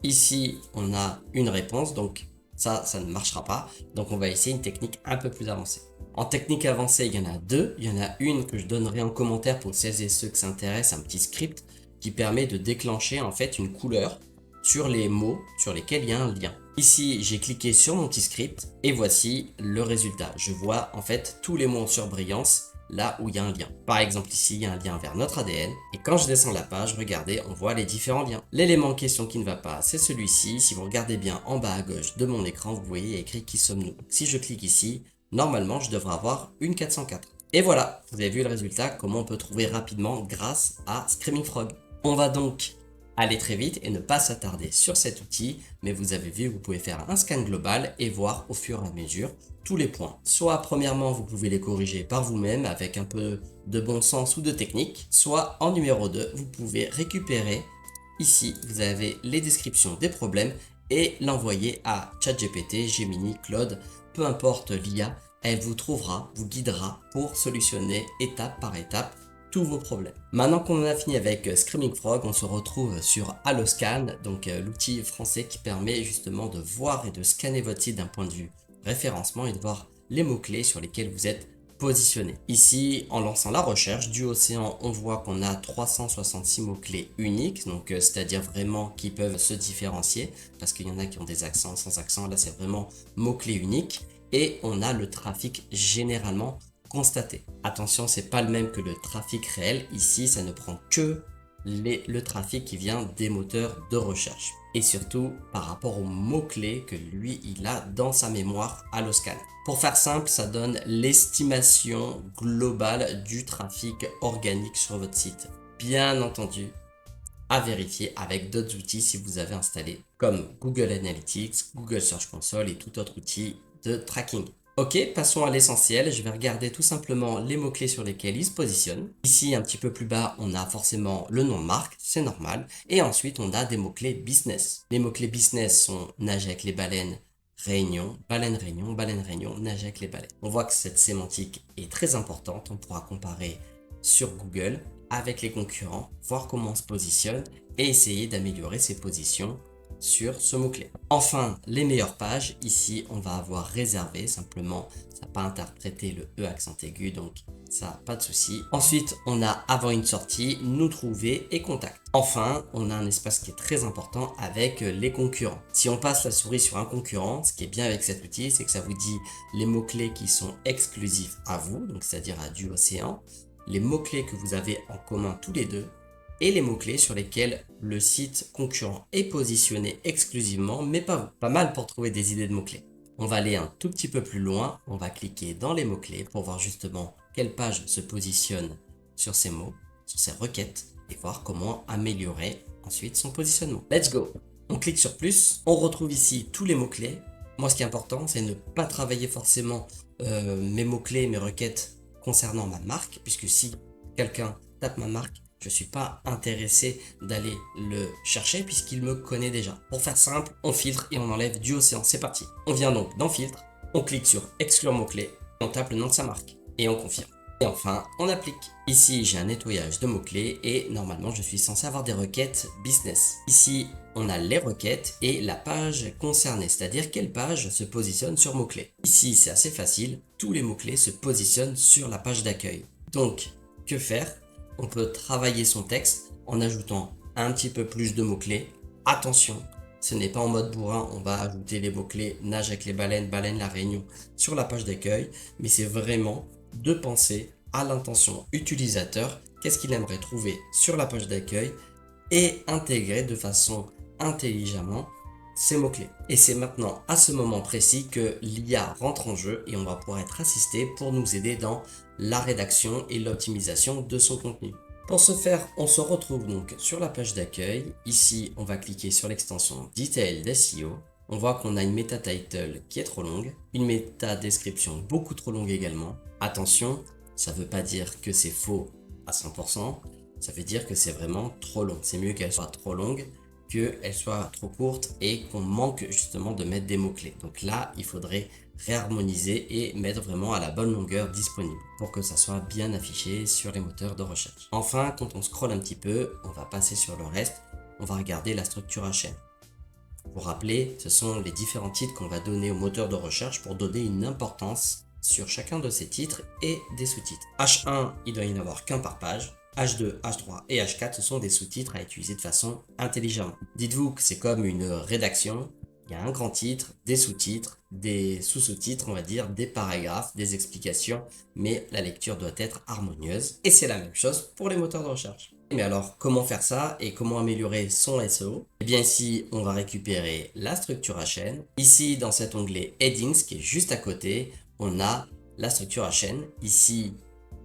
Ici, on a une réponse, donc ça ne marchera pas. Donc on va essayer une technique un peu plus avancée. En technique avancée, il y en a deux. Il y en a une que je donnerai en commentaire pour celles et ceux qui s'intéressent, un petit script qui permet de déclencher en fait une couleur sur les mots sur lesquels il y a un lien. Ici, j'ai cliqué sur mon petit script et voici le résultat. Je vois en fait tous les mots en surbrillance là où il y a un lien. Par exemple, ici, il y a un lien vers notre ADN. Et quand je descends la page, regardez, on voit les différents liens. L'élément en question qui ne va pas, c'est celui-ci. Si vous regardez bien en bas à gauche de mon écran, vous voyez écrit qui sommes-nous. Si je clique ici, normalement, je devrais avoir une 404. Et voilà, vous avez vu le résultat, comment on peut trouver rapidement grâce à Screaming Frog. On va donc aller très vite et ne pas s'attarder sur cet outil, mais vous avez vu, vous pouvez faire un scan global et voir au fur et à mesure tous les points. Soit premièrement, vous pouvez les corriger par vous-même avec un peu de bon sens ou de technique, soit en numéro 2, vous pouvez récupérer, ici vous avez les descriptions des problèmes et l'envoyer à ChatGPT, Gemini, Claude, peu importe l'IA, elle vous trouvera, vous guidera pour solutionner étape par étape tous vos problèmes. Maintenant qu'on en a fini avec Screaming Frog, on se retrouve sur Alloscan, donc l'outil français qui permet justement de voir et de scanner votre site d'un point de vue référencement et de voir les mots-clés sur lesquels vous êtes positionné. Ici, en lançant la recherche du Océan, on voit qu'on a 366 mots-clés uniques, donc c'est-à-dire vraiment qui peuvent se différencier, parce qu'il y en a qui ont des accents, sans accent, là c'est vraiment mots-clés uniques, et on a le trafic généralement constaté. Attention, c'est pas le même que le trafic réel. Ici, ça ne prend que le trafic qui vient des moteurs de recherche. Et surtout, par rapport aux mots-clés que lui, il a dans sa mémoire Alloscan. Pour faire simple, ça donne l'estimation globale du trafic organique sur votre site. Bien entendu, à vérifier avec d'autres outils si vous avez installé, comme Google Analytics, Google Search Console et tout autre outil de tracking. Ok, passons à l'essentiel. Je vais regarder tout simplement les mots-clés sur lesquels ils se positionnent. Ici, un petit peu plus bas, on a forcément le nom de marque, c'est normal. Et ensuite, on a des mots-clés business. Les mots-clés business sont nager avec les baleines, réunion, baleine réunion, nager avec les baleines. On voit que cette sémantique est très importante. On pourra comparer sur Google avec les concurrents, voir comment on se positionne et essayer d'améliorer ses positions sur ce mot-clé. Enfin, les meilleures pages, ici on va avoir réservé, simplement ça n'a pas interprété le E accent aigu, donc ça pas de souci. Ensuite, on a avant une sortie, nous trouver et contact. Enfin, on a un espace qui est très important avec les concurrents. Si on passe la souris sur un concurrent, ce qui est bien avec cet outil, c'est que ça vous dit les mots-clés qui sont exclusifs à vous, donc c'est-à-dire à du Océan, les mots-clés que vous avez en commun tous les deux, et les mots-clés sur lesquels le site concurrent est positionné exclusivement, mais pas vous. Pas mal pour trouver des idées de mots-clés. On va aller un tout petit peu plus loin, on va cliquer dans les mots-clés pour voir justement quelle page se positionne sur ces mots, sur ces requêtes, et voir comment améliorer ensuite son positionnement. Let's go! On clique sur plus, on retrouve ici tous les mots-clés. Moi, ce qui est important, c'est ne pas travailler forcément mes mots-clés, mes requêtes concernant ma marque, puisque si quelqu'un tape ma marque, je ne suis pas intéressé d'aller le chercher puisqu'il me connaît déjà. Pour faire simple, on filtre et on enlève du Océan. C'est parti. On vient donc dans filtre, on clique sur exclure mots-clés On tape le nom de sa marque et on confirme. Et enfin, on applique. Ici, j'ai un nettoyage de mots-clés et normalement, je suis censé avoir des requêtes business. Ici, on a les requêtes et la page concernée, c'est-à-dire quelle page se positionne sur mots-clés. Ici, c'est assez facile, tous les mots-clés se positionnent sur la page d'accueil. Donc, que faire? On peut travailler son texte en ajoutant un petit peu plus de mots-clés. Attention, ce n'est pas en mode bourrin, on va ajouter les mots-clés nage avec les baleines, baleine la Réunion sur la page d'accueil, mais c'est vraiment de penser à l'intention utilisateur, qu'est-ce qu'il aimerait trouver sur la page d'accueil et intégrer de façon intelligemment ces mots-clés. Et c'est maintenant à ce moment précis que l'IA rentre en jeu et on va pouvoir être assisté pour nous aider dans la rédaction et l'optimisation de son contenu. Pour ce faire, on se retrouve donc sur la page d'accueil. Ici, on va cliquer sur l'extension Detailed SEO. On voit qu'on a une meta title qui est trop longue, une meta description beaucoup trop longue également. Attention, ça ne veut pas dire que c'est faux à 100%, ça veut dire que c'est vraiment trop long. C'est mieux qu'elle soit trop longue qu'elle soit trop courte et qu'on manque justement de mettre des mots-clés. Donc là, il faudrait réharmoniser et mettre vraiment à la bonne longueur disponible pour que ça soit bien affiché sur les moteurs de recherche. Enfin, quand on scrolle un petit peu, on va passer sur le reste, on va regarder la structure HN. Pour rappeler, ce sont les différents titres qu'on va donner au moteur de recherche pour donner une importance sur chacun de ces titres et des sous-titres. H1, il doit y en avoir qu'un par page. H2, H3 et H4, ce sont des sous-titres à utiliser de façon intelligente. Dites-vous que c'est comme une rédaction. Il y a un grand titre, des sous-titres, des sous-sous-titres, on va dire, des paragraphes, des explications, mais la lecture doit être harmonieuse. Et c'est la même chose pour les moteurs de recherche. Mais alors, comment faire ça et comment améliorer son SEO? Eh bien ici, on va récupérer la structure HN. Ici, dans cet onglet Headings qui est juste à côté, on a la structure HN. Ici,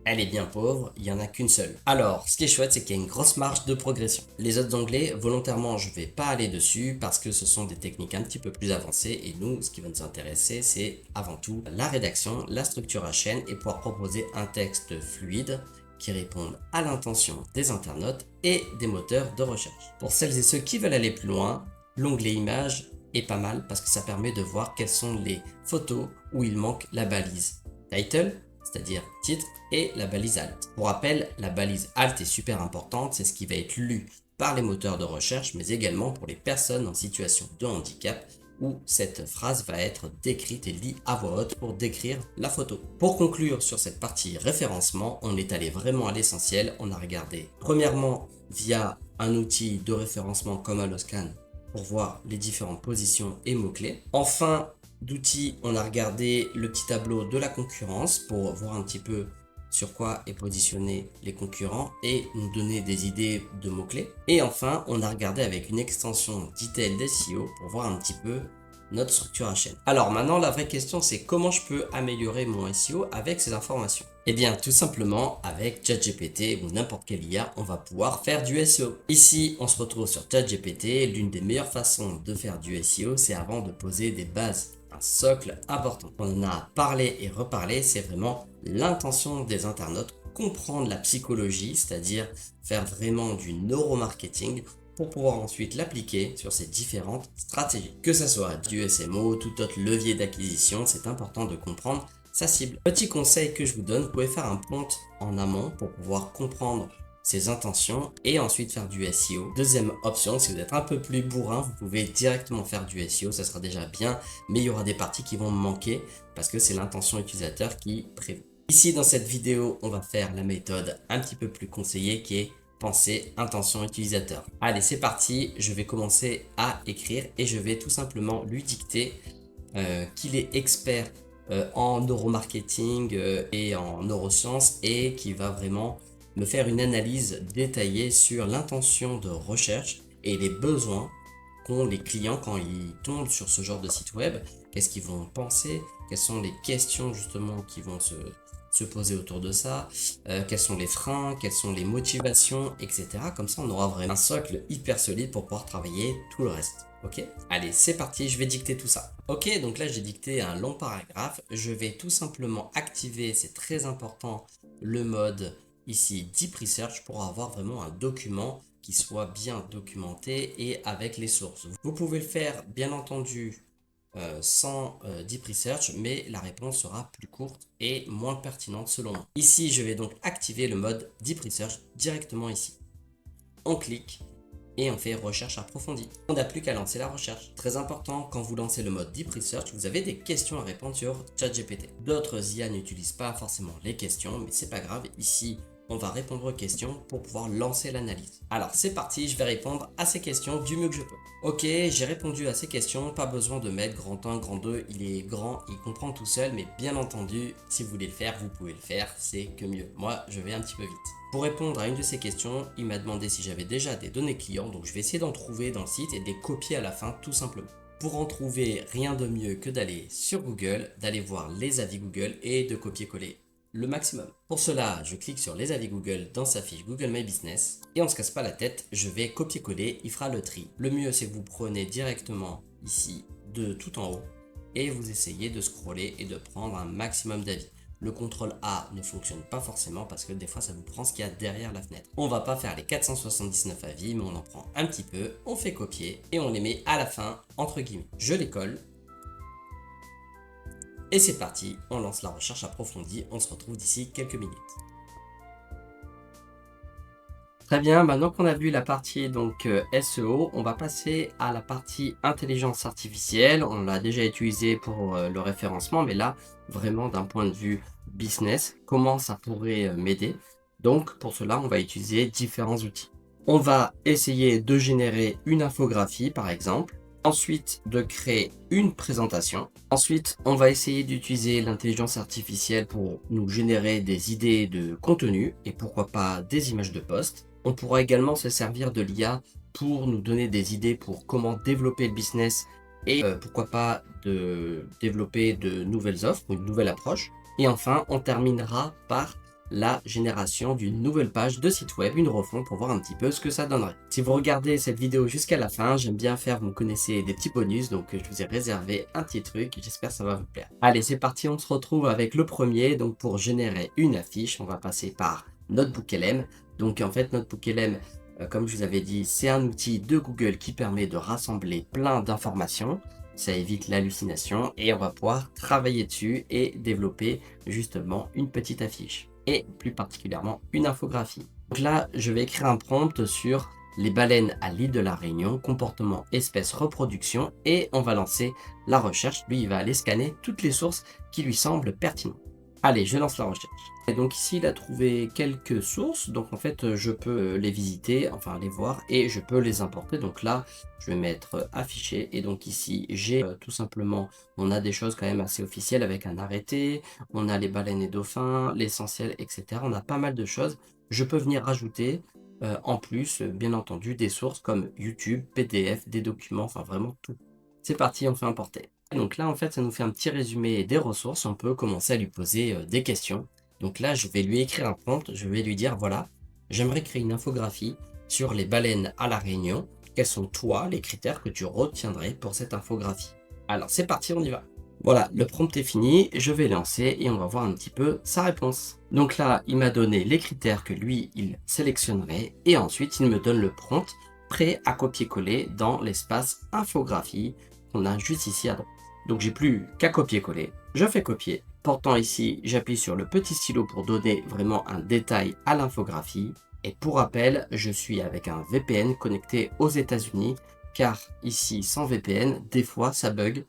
elle est bien pauvre, il n'y en a qu'une seule. Alors, ce qui est chouette, c'est qu'il y a une grosse marge de progression. Les autres onglets, volontairement, je ne vais pas aller dessus parce que ce sont des techniques un petit peu plus avancées et nous, ce qui va nous intéresser, c'est avant tout la rédaction, la structure HN et pouvoir proposer un texte fluide qui répondent à l'intention des internautes et des moteurs de recherche. Pour celles et ceux qui veulent aller plus loin, l'onglet images est pas mal parce que ça permet de voir quelles sont les photos où il manque la balise title, c'est-à-dire titre, et la balise alt. Pour rappel, la balise alt est super importante, c'est ce qui va être lu par les moteurs de recherche, mais également pour les personnes en situation de handicap, où cette phrase va être décrite et lue à voix haute pour décrire la photo. Pour conclure sur cette partie référencement, on est allé vraiment à l'essentiel. On a regardé premièrement via un outil de référencement comme Alloscan pour voir les différentes positions et mots-clés. Enfin, d'outils, on a regardé le petit tableau de la concurrence pour voir un petit peu sur quoi est positionné les concurrents et nous donner des idées de mots-clés. Et enfin, on a regardé avec une extension Detailed SEO pour voir un petit peu notre structure HN. Alors maintenant, la vraie question, c'est comment je peux améliorer mon SEO avec ces informations? Eh bien, tout simplement, avec ChatGPT ou n'importe quelle IA, on va pouvoir faire du SEO. Ici, on se retrouve sur ChatGPT. L'une des meilleures façons de faire du SEO, c'est avant de poser des bases, un socle important. On en a parlé et reparlé, c'est vraiment l'intention des internautes, comprendre la psychologie, c'est-à-dire faire vraiment du neuromarketing pour pouvoir ensuite l'appliquer sur ces différentes stratégies. Que ce soit du SMO, tout autre levier d'acquisition, c'est important de comprendre sa cible. Petit conseil que je vous donne, vous pouvez faire un prompt en amont pour pouvoir comprendre ses intentions et ensuite faire du SEO. Deuxième option, si vous êtes un peu plus bourrin, vous pouvez directement faire du SEO, ça sera déjà bien, mais il y aura des parties qui vont manquer parce que c'est l'intention utilisateur qui prévaut. Ici, dans cette vidéo, on va faire la méthode un petit peu plus conseillée qui est penser intention utilisateur. Allez, c'est parti, je vais commencer à écrire et je vais tout simplement lui dicter qu'il est expert en neuromarketing et en neurosciences et qui va vraiment me faire une analyse détaillée sur l'intention de recherche et les besoins qu'ont les clients quand ils tombent sur ce genre de site web. Qu'est-ce qu'ils vont penser? Quelles sont les questions justement qui vont se poser autour de ça, quels sont les freins, quelles sont les motivations, etc. Comme ça, on aura vraiment un socle hyper solide pour pouvoir travailler tout le reste. Ok, allez, c'est parti, je vais dicter tout ça. Ok, donc là, j'ai dicté un long paragraphe. Je vais tout simplement activer, c'est très important, le mode ici Deep Research pour avoir vraiment un document qui soit bien documenté et avec les sources. Vous pouvez le faire, bien entendu, sans Deep Research, mais la réponse sera plus courte et moins pertinente selon moi. Ici, je vais donc activer le mode Deep Research directement ici. On clique et on fait recherche approfondie. On n'a plus qu'à lancer la recherche. Très important, quand vous lancez le mode Deep Research, vous avez des questions à répondre sur ChatGPT. D'autres IA n'utilisent pas forcément les questions, mais c'est pas grave. Ici, on va répondre aux questions pour pouvoir lancer l'analyse. Alors c'est parti, je vais répondre à ces questions du mieux que je peux. Ok, j'ai répondu à ces questions, pas besoin de mettre grand 1, grand 2, il est grand, il comprend tout seul, mais bien entendu, si vous voulez le faire, vous pouvez le faire, c'est que mieux. Moi, je vais un petit peu vite. Pour répondre à une de ces questions, il m'a demandé si j'avais déjà des données clients, donc je vais essayer d'en trouver dans le site et de les copier à la fin, tout simplement. Pour en trouver, rien de mieux que d'aller sur Google, d'aller voir les avis Google et de copier-coller le maximum. Pour cela, je clique sur les avis Google dans sa fiche Google My Business et on ne se casse pas la tête, je vais copier-coller, il fera le tri. Le mieux, c'est que vous prenez directement ici de tout en haut et vous essayez de scroller et de prendre un maximum d'avis. Le contrôle A ne fonctionne pas forcément parce que des fois ça vous prend ce qu'il y a derrière la fenêtre. On va pas faire les 479 avis, mais on en prend un petit peu, on fait copier et on les met à la fin entre guillemets. Je les colle. Et c'est parti, on lance la recherche approfondie, on se retrouve d'ici quelques minutes. Très bien, maintenant qu'on a vu la partie donc SEO, on va passer à la partie intelligence artificielle. On l'a déjà utilisé pour le référencement, mais là, vraiment d'un point de vue business, comment ça pourrait m'aider. Donc pour cela, on va utiliser différents outils. On va essayer de générer une infographie par exemple. Ensuite, de créer une présentation. Ensuite, on va essayer d'utiliser l'intelligence artificielle pour nous générer des idées de contenu et pourquoi pas des images de poste. On pourra également se servir de l'IA pour nous donner des idées pour comment développer le business et pourquoi pas de développer de nouvelles offres ou une nouvelle approche. Et enfin, on terminera par la génération d'une nouvelle page de site web, une refonte pour voir un petit peu ce que ça donnerait. Si vous regardez cette vidéo jusqu'à la fin, j'aime bien faire, vous me connaissez, des petits bonus, donc je vous ai réservé un petit truc, j'espère que ça va vous plaire. Allez, c'est parti, on se retrouve avec le premier. Donc pour générer une affiche, on va passer par NotebookLM. Donc en fait, NotebookLM, comme je vous avais dit, c'est un outil de Google qui permet de rassembler plein d'informations. Ça évite l'hallucination et on va pouvoir travailler dessus et développer justement une petite affiche et plus particulièrement une infographie. Donc là, je vais écrire un prompt sur les baleines à l'île de la Réunion, comportement, espèce, reproduction, et on va lancer la recherche. Lui, il va aller scanner toutes les sources qui lui semblent pertinentes. Allez, je lance la recherche. Et donc ici, il a trouvé quelques sources, donc en fait, je peux les visiter, enfin les voir, et je peux les importer. Donc là, je vais mettre afficher, et donc ici, j'ai tout simplement, on a des choses quand même assez officielles avec un arrêté, on a les baleines et dauphins, l'essentiel, etc. On a pas mal de choses. Je peux venir rajouter, en plus, bien entendu, des sources comme YouTube, PDF, des documents, enfin vraiment tout. C'est parti, on fait importer. Donc là, en fait, ça nous fait un petit résumé des ressources. On peut commencer à lui poser des questions. Donc là, je vais lui écrire un prompt. Je vais lui dire, voilà, j'aimerais créer une infographie sur les baleines à La Réunion. Quels sont, toi, les critères que tu retiendrais pour cette infographie? Alors, c'est parti, on y va. Voilà, le prompt est fini. Je vais lancer et on va voir un petit peu sa réponse. Donc là, il m'a donné les critères que lui, il sélectionnerait. Et ensuite, il me donne le prompt prêt à copier-coller dans l'espace infographie qu'on a juste ici à droite. Donc j'ai plus qu'à copier-coller, je fais copier. Portant ici, j'appuie sur le petit stylo pour donner vraiment un détail à l'infographie. Et pour rappel, je suis avec un VPN connecté aux États-Unis, car ici, sans VPN, des fois ça bug.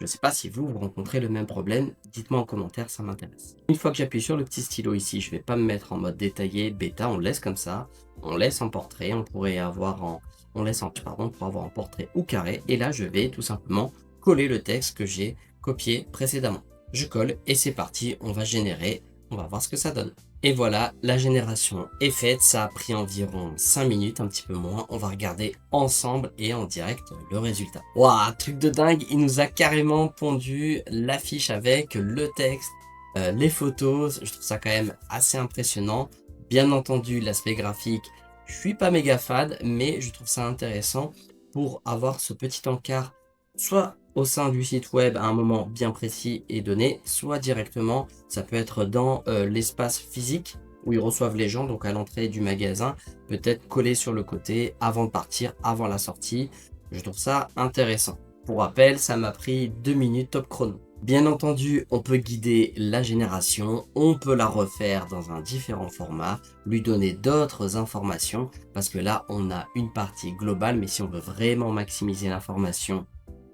Je ne sais pas si vous rencontrez le même problème, dites-moi en commentaire, ça m'intéresse. Une fois que j'appuie sur le petit stylo ici, je ne vais pas me mettre en mode détaillé, bêta, on le laisse comme ça. On laisse en portrait, on pourrait avoir en... On laisse en... Pardon, pour avoir en portrait ou carré. Et là, je vais tout simplement coller le texte que j'ai copié précédemment. Je colle et c'est parti, on va générer, on va voir ce que ça donne. Et voilà, la génération est faite, ça a pris environ 5 minutes, un petit peu moins. On va regarder ensemble et en direct le résultat. Waouh, truc de dingue, il nous a carrément pondu l'affiche avec le texte, les photos. Je trouve ça quand même assez impressionnant. Bien entendu, l'aspect graphique, je suis pas méga fan, mais je trouve ça intéressant pour avoir ce petit encart, soit au sein du site web à un moment bien précis et donné, soit directement, ça peut être dans l'espace physique où ils reçoivent les gens, donc à l'entrée du magasin, peut-être collé sur le côté avant de partir, avant la sortie. Je trouve ça intéressant. Pour rappel, ça m'a pris 2 minutes top chrono. Bien entendu, on peut guider la génération, on peut la refaire dans un différent format, lui donner d'autres informations, parce que là, on a une partie globale, mais si on veut vraiment maximiser l'information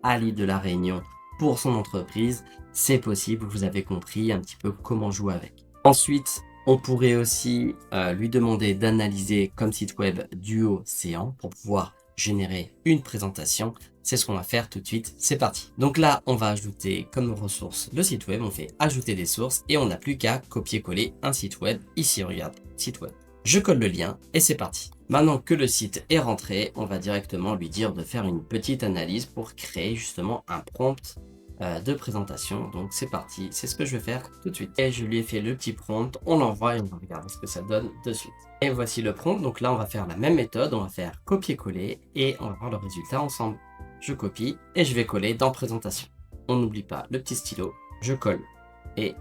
à l'île de la Réunion pour son entreprise, c'est possible, vous avez compris un petit peu comment jouer avec. Ensuite, on pourrait aussi lui demander d'analyser comme site web Duo Séant pour pouvoir générer une présentation. C'est ce qu'on va faire tout de suite, c'est parti. Donc là, on va ajouter comme ressource le site web, on fait ajouter des sources et on n'a plus qu'à copier-coller un site web. Ici, regarde, site web. Je colle le lien et c'est parti. Maintenant que le site est rentré, on va directement lui dire de faire une petite analyse pour créer justement un prompt de présentation. Donc c'est parti, c'est ce que je vais faire tout de suite. Et je lui ai fait le petit prompt, on l'envoie et on va regarder ce que ça donne de suite. Et voici le prompt, donc là on va faire la même méthode, on va faire copier-coller et on va voir le résultat ensemble. Je copie et je vais coller dans présentation. On n'oublie pas le petit stylo, je colle et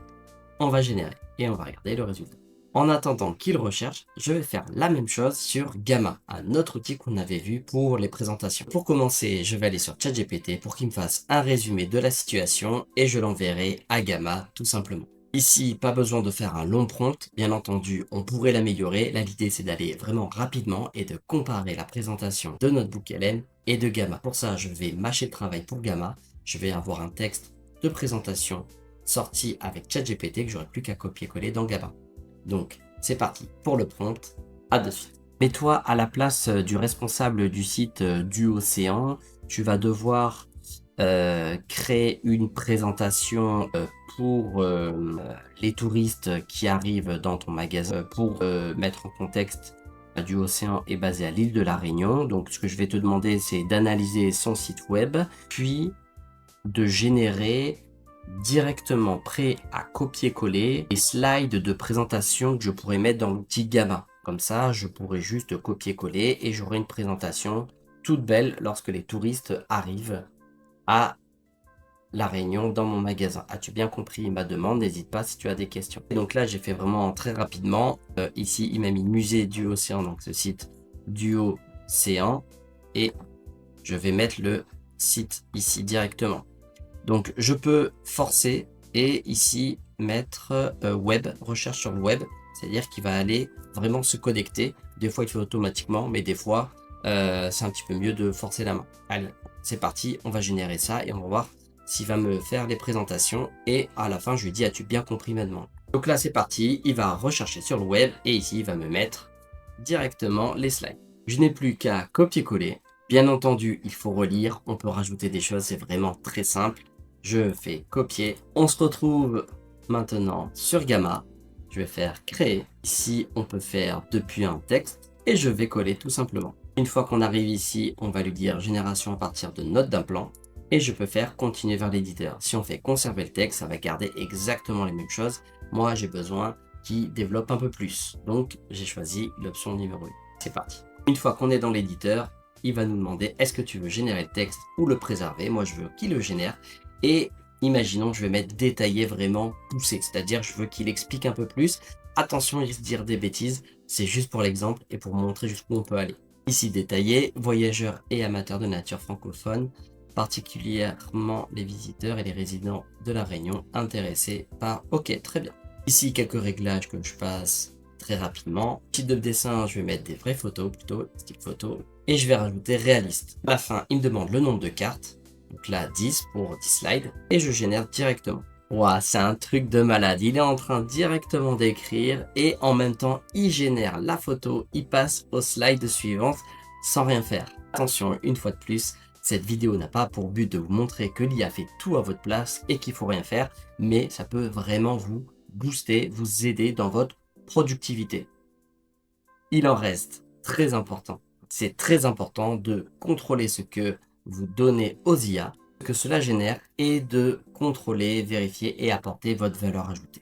on va générer et on va regarder le résultat. En attendant qu'il recherche, je vais faire la même chose sur Gamma, un autre outil qu'on avait vu pour les présentations. Pour commencer, je vais aller sur ChatGPT pour qu'il me fasse un résumé de la situation et je l'enverrai à Gamma tout simplement. Ici, pas besoin de faire un long prompt, bien entendu, on pourrait l'améliorer. Là, l'idée, c'est d'aller vraiment rapidement et de comparer la présentation de NotebookLM et de Gamma. Pour ça, je vais mâcher le travail pour Gamma. Je vais avoir un texte de présentation sorti avec ChatGPT que j'aurai plus qu'à copier-coller dans Gamma. Donc, c'est parti pour le prompt, à de suite. Mets-toi à la place du responsable du site Duo Séant. Tu vas devoir créer une présentation pour les touristes qui arrivent dans ton magasin. Pour mettre en contexte, Duo Séant est basé à l'île de la Réunion. Donc, ce que je vais te demander, c'est d'analyser son site web, puis de générer directement prêt à copier-coller les slides de présentation que je pourrais mettre dans l'outil Gamma. Comme ça, je pourrais juste copier-coller et j'aurai une présentation toute belle lorsque les touristes arrivent à La Réunion dans mon magasin. As-tu bien compris ma demande? N'hésite pas si tu as des questions. Et donc là, j'ai fait vraiment très rapidement. Ici, il m'a mis musée du océan, donc ce site Duo Séant. Et je vais mettre le site ici directement. Donc je peux forcer et ici mettre web, recherche sur le web, c'est-à-dire qu'il va aller vraiment se connecter. Des fois il fait automatiquement, mais des fois c'est un petit peu mieux de forcer la main. Allez, c'est parti, on va générer ça et on va voir s'il va me faire les présentations. Et à la fin je lui dis, as-tu bien compris ma demande? Donc là c'est parti, il va rechercher sur le web et ici il va me mettre directement les slides. Je n'ai plus qu'à copier-coller. Bien entendu, il faut relire, on peut rajouter des choses, c'est vraiment très simple. Je fais copier. On se retrouve maintenant sur Gamma. Je vais faire créer. Ici, on peut faire depuis un texte et je vais coller tout simplement. Une fois qu'on arrive ici, on va lui dire génération à partir de notes d'un plan et je peux faire continuer vers l'éditeur. Si on fait conserver le texte, ça va garder exactement les mêmes choses. Moi, j'ai besoin qu'il développe un peu plus. Donc, j'ai choisi l'option numéro 1. C'est parti. Une fois qu'on est dans l'éditeur, il va nous demander est-ce que tu veux générer le texte ou le préserver. Moi, je veux qu'il le génère. Et imaginons, je vais mettre détaillé vraiment poussé, c'est-à-dire je veux qu'il explique un peu plus. Attention, il risque de dire des bêtises, c'est juste pour l'exemple et pour montrer jusqu'où on peut aller. Ici détaillé, voyageurs et amateurs de nature francophone, particulièrement les visiteurs et les résidents de la Réunion intéressés par... Ok, très bien. Ici, quelques réglages que je passe très rapidement. Type de dessin, je vais mettre des vraies photos plutôt, type photo. Et je vais rajouter réaliste. À la fin, il me demande le nombre de cartes. Donc là, 10 pour 10 slides. Et je génère directement. Ouah, c'est un truc de malade. Il est en train directement d'écrire. Et en même temps, il génère la photo. Il passe aux slides suivantes sans rien faire. Attention, une fois de plus, cette vidéo n'a pas pour but de vous montrer que l'IA fait tout à votre place et qu'il faut rien faire. Mais ça peut vraiment vous booster, vous aider dans votre productivité. Il en reste très important. C'est très important de contrôler ce que vous donnez aux IA, ce que cela génère, et de contrôler, vérifier et apporter votre valeur ajoutée.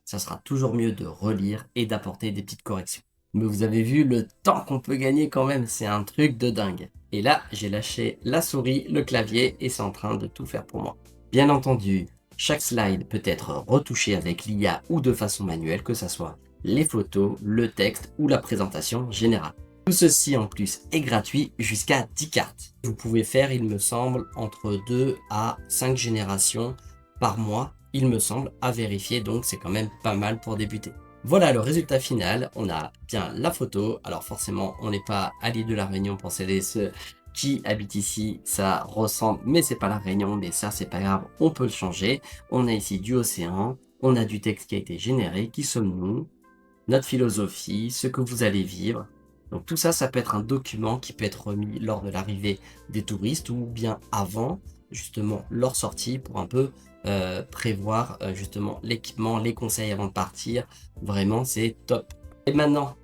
Ça sera toujours mieux de relire et d'apporter des petites corrections. Mais vous avez vu le temps qu'on peut gagner quand même, c'est un truc de dingue. Et là, j'ai lâché la souris, le clavier, et c'est en train de tout faire pour moi. Bien entendu, chaque slide peut être retouché avec l'IA ou de façon manuelle, que ce soit les photos, le texte ou la présentation générale. Tout ceci en plus est gratuit jusqu'à 10 cartes. Vous pouvez faire, il me semble, entre 2 à 5 générations par mois, il me semble, à vérifier, donc c'est quand même pas mal pour débuter. Voilà le résultat final, on a bien la photo, alors forcément on n'est pas à l'île de la Réunion pour celles et ceux qui habitent ici, ça ressemble, mais c'est pas la Réunion, mais ça c'est pas grave, on peut le changer. On a ici du océan, on a du texte qui a été généré, qui sommes-nous, notre philosophie, ce que vous allez vivre. Donc tout ça, ça peut être un document qui peut être remis lors de l'arrivée des touristes ou bien avant justement leur sortie pour un peu prévoir justement l'équipement, les conseils avant de partir. Vraiment, c'est top. Et maintenant,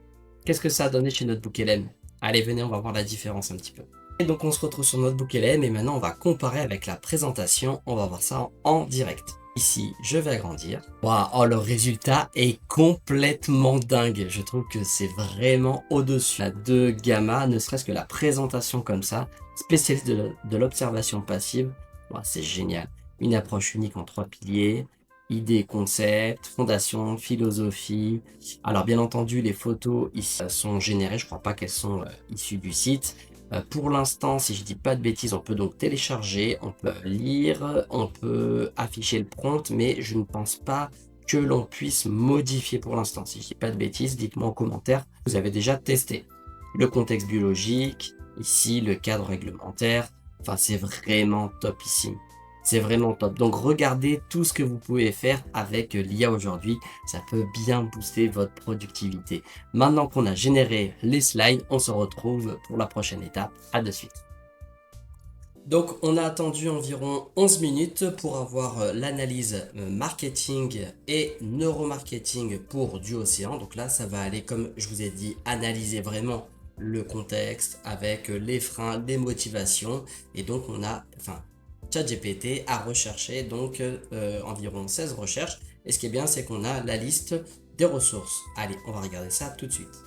qu'est-ce que ça a donné chez Notebook LM? Allez, venez, on va voir la différence un petit peu. Et donc on se retrouve sur Notebook LM et maintenant on va comparer avec la présentation. On va voir ça en direct. Ici, je vais agrandir. Waouh, oh, le résultat est complètement dingue. Je trouve que c'est vraiment au-dessus de Gamma, ne serait-ce que la présentation comme ça, spécialiste de l'observation passive. Wow, c'est génial. Une approche unique en 3 piliers, idée, concept, fondation, philosophie. Alors bien entendu, les photos ici sont générées, je crois pas qu'elles sont issues du site. Pour l'instant, si je dis pas de bêtises, on peut donc télécharger, on peut lire, on peut afficher le prompt, mais je ne pense pas que l'on puisse modifier pour l'instant. Si je dis pas de bêtises, dites-moi en commentaire, vous avez déjà testé. Le contexte biologique, ici le cadre réglementaire, enfin c'est vraiment topissime. C'est vraiment top. Donc regardez tout ce que vous pouvez faire avec l'IA aujourd'hui. Ça peut bien booster votre productivité. Maintenant qu'on a généré les slides, on se retrouve pour la prochaine étape. À de suite. Donc on a attendu environ 11 minutes pour avoir l'analyse marketing et neuromarketing pour du océan. Donc là ça va aller, comme je vous ai dit, analyser vraiment le contexte avec les freins, les motivations. Et donc on a, ChatGPT a recherché donc environ 16 recherches. Et ce qui est bien, c'est qu'on a la liste des ressources. Allez, on va regarder ça tout de suite.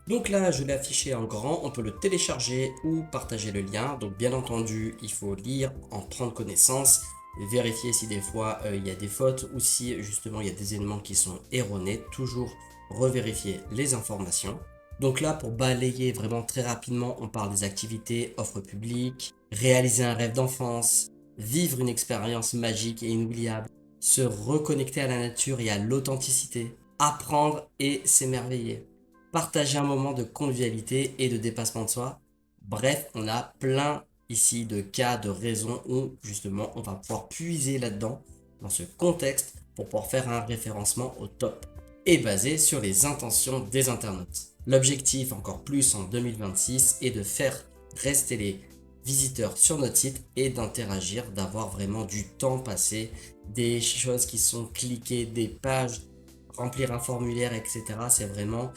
Donc là, je l'ai affiché en grand. On peut le télécharger ou partager le lien. Donc bien entendu, il faut lire, en prendre connaissance, vérifier si des fois il y a des fautes ou si justement il y a des éléments qui sont erronés. Toujours revérifier les informations. Donc là, pour balayer vraiment très rapidement, on parle des activités, offres publiques, réaliser un rêve d'enfance, vivre une expérience magique et inoubliable, se reconnecter à la nature et à l'authenticité, apprendre et s'émerveiller, partager un moment de convivialité et de dépassement de soi. Bref, on a plein ici de cas, de raisons où justement on va pouvoir puiser là-dedans, dans ce contexte, pour pouvoir faire un référencement au top et basé sur les intentions des internautes. L'objectif, encore plus en 2026, est de faire rester les visiteurs sur notre site et d'interagir, d'avoir vraiment du temps passé, des choses qui sont cliquées, des pages, remplir un formulaire, etc. C'est vraiment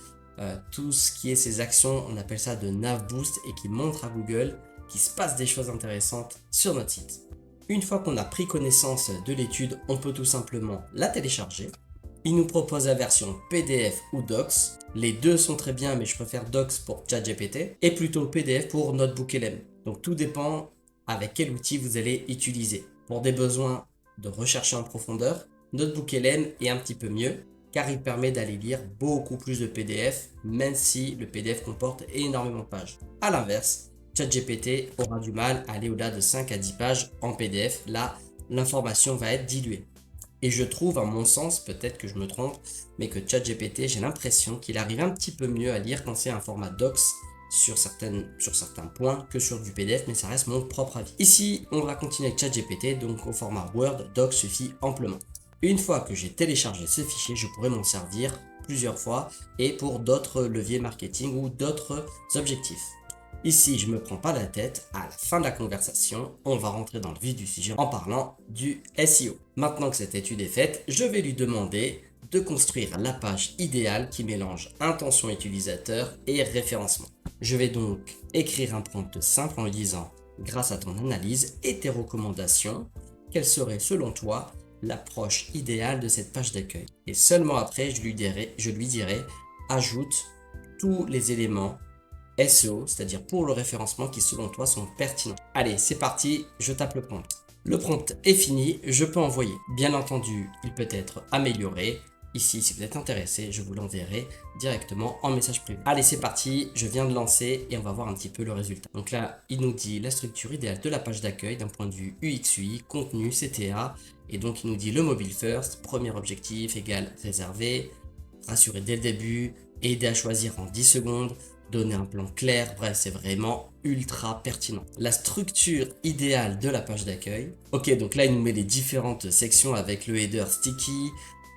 tout ce qui est ces actions, on appelle ça de nav boost et qui montre à Google qu'il se passe des choses intéressantes sur notre site. Une fois qu'on a pris connaissance de l'étude, on peut tout simplement la télécharger. Il nous propose la version PDF ou Docs. Les deux sont très bien, mais je préfère Docs pour ChatGPT et plutôt PDF pour Notebook LM. Donc tout dépend avec quel outil vous allez utiliser. Pour des besoins de recherche en profondeur, Notebook LM est un petit peu mieux car il permet d'aller lire beaucoup plus de PDF, même si le PDF comporte énormément de pages. A l'inverse, ChatGPT aura du mal à aller au-delà de 5 à 10 pages en PDF. Là, l'information va être diluée. Et je trouve, à mon sens, peut-être que je me trompe, mais que ChatGPT, j'ai l'impression qu'il arrive un petit peu mieux à lire quand c'est un format docs sur certains points que sur du PDF, mais ça reste mon propre avis. Ici, on va continuer avec ChatGPT, donc au format Word, Docs suffit amplement. Une fois que j'ai téléchargé ce fichier, je pourrai m'en servir plusieurs fois et pour d'autres leviers marketing ou d'autres objectifs. Ici, je ne me prends pas la tête, à la fin de la conversation, on va rentrer dans le vif du sujet en parlant du SEO. Maintenant que cette étude est faite, je vais lui demander de construire la page idéale qui mélange intention utilisateur et référencement. Je vais donc écrire un prompt simple en lui disant, grâce à ton analyse et tes recommandations, quelle serait selon toi l'approche idéale de cette page d'accueil. Et seulement après, je lui dirai, ajoute tous les éléments SEO, c'est-à-dire pour le référencement qui selon toi sont pertinents. Allez, c'est parti, je tape le prompt. Le prompt est fini, je peux envoyer. Bien entendu, il peut être amélioré. ici, si vous êtes intéressé, je vous l'enverrai directement en message privé. Allez, c'est parti, je viens de lancer et on va voir un petit peu le résultat. Donc là, il nous dit la structure idéale de la page d'accueil d'un point de vue UX/UI, contenu, CTA. Et donc, il nous dit le mobile first, premier objectif égale réservé, rassurer dès le début, aider à choisir en 10 secondes, donner un plan clair, bref, c'est vraiment ultra pertinent. La structure idéale de la page d'accueil. Ok, donc là, il nous met les différentes sections avec le header sticky,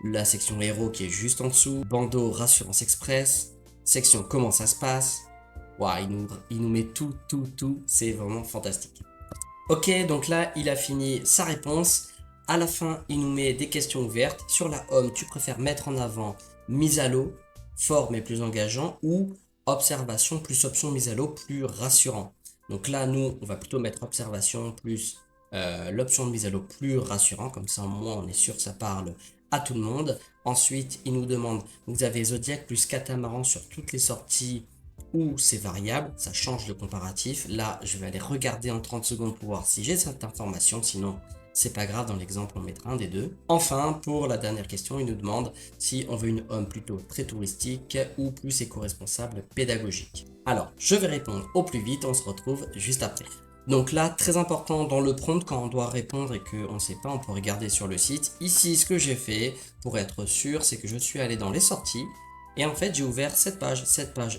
la section héros qui est juste en dessous, bandeau rassurance express, section comment ça se passe. Waouh, il nous met tout, c'est vraiment fantastique. Ok, donc là, il a fini sa réponse. À la fin, il nous met des questions ouvertes. Sur la home, tu préfères mettre en avant mise à l'eau, fort mais plus engageant, ou observation plus option mise à l'eau plus rassurant. Donc là, nous, on va plutôt mettre observation plus l'option de mise à l'eau plus rassurant. Comme ça, au moins, on est sûr que ça parle à tout le monde. Ensuite, il nous demande, vous avez Zodiac plus catamaran sur toutes les sorties ou c'est variable, ça change le comparatif. Là, je vais aller regarder en 30 secondes pour voir si j'ai cette information, sinon c'est pas grave, dans l'exemple on mettra un des deux. Enfin, pour la dernière question, il nous demande si on veut une home plutôt très touristique ou plus éco-responsable pédagogique. Alors, je vais répondre au plus vite, on se retrouve juste après. Donc là, très important dans le prompt, quand on doit répondre et qu'on ne sait pas, on peut regarder sur le site. Ici, ce que j'ai fait, pour être sûr, c'est que je suis allé dans les sorties. Et en fait, j'ai ouvert cette page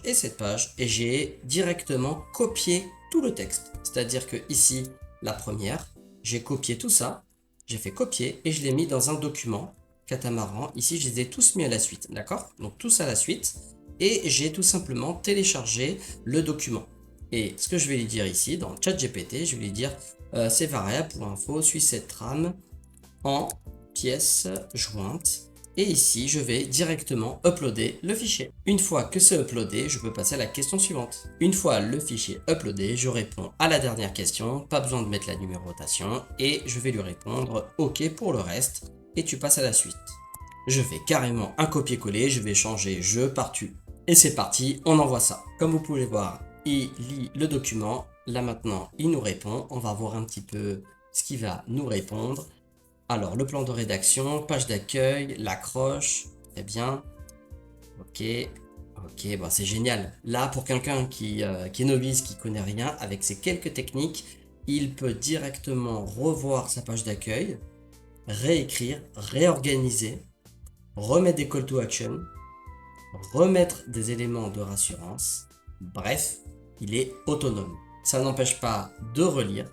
et cette page, et j'ai directement copié tout le texte. C'est-à-dire que ici, la première, j'ai copié tout ça, j'ai fait copier, et je l'ai mis dans un document, catamaran. Ici, je les ai tous mis à la suite, d'accord? Donc tous à la suite, et j'ai tout simplement téléchargé le document. Et ce que je vais lui dire ici, dans ChatGPT, je vais lui dire, c'est variable pour info, suis cette trame en pièces jointes. Et ici, je vais directement uploader le fichier. Une fois que c'est uploadé, je peux passer à la question suivante. Une fois le fichier uploadé, je réponds à la dernière question, pas besoin de mettre la numérotation, et je vais lui répondre OK pour le reste, et tu passes à la suite. Je fais carrément un copier-coller, je vais changer je par tu. Et c'est parti, on envoie ça. Comme vous pouvez voir, il lit le document. Là maintenant, il nous répond. On va voir un petit peu ce qu'il va nous répondre. Alors, le plan de rédaction, page d'accueil, l'accroche, très bien. Ok, bon, c'est génial. Là, pour quelqu'un qui est novice, qui connaît rien, avec ces quelques techniques, il peut directement revoir sa page d'accueil, réécrire, réorganiser, remettre des call to action, remettre des éléments de rassurance. Bref, il est autonome. Ça n'empêche pas de relire,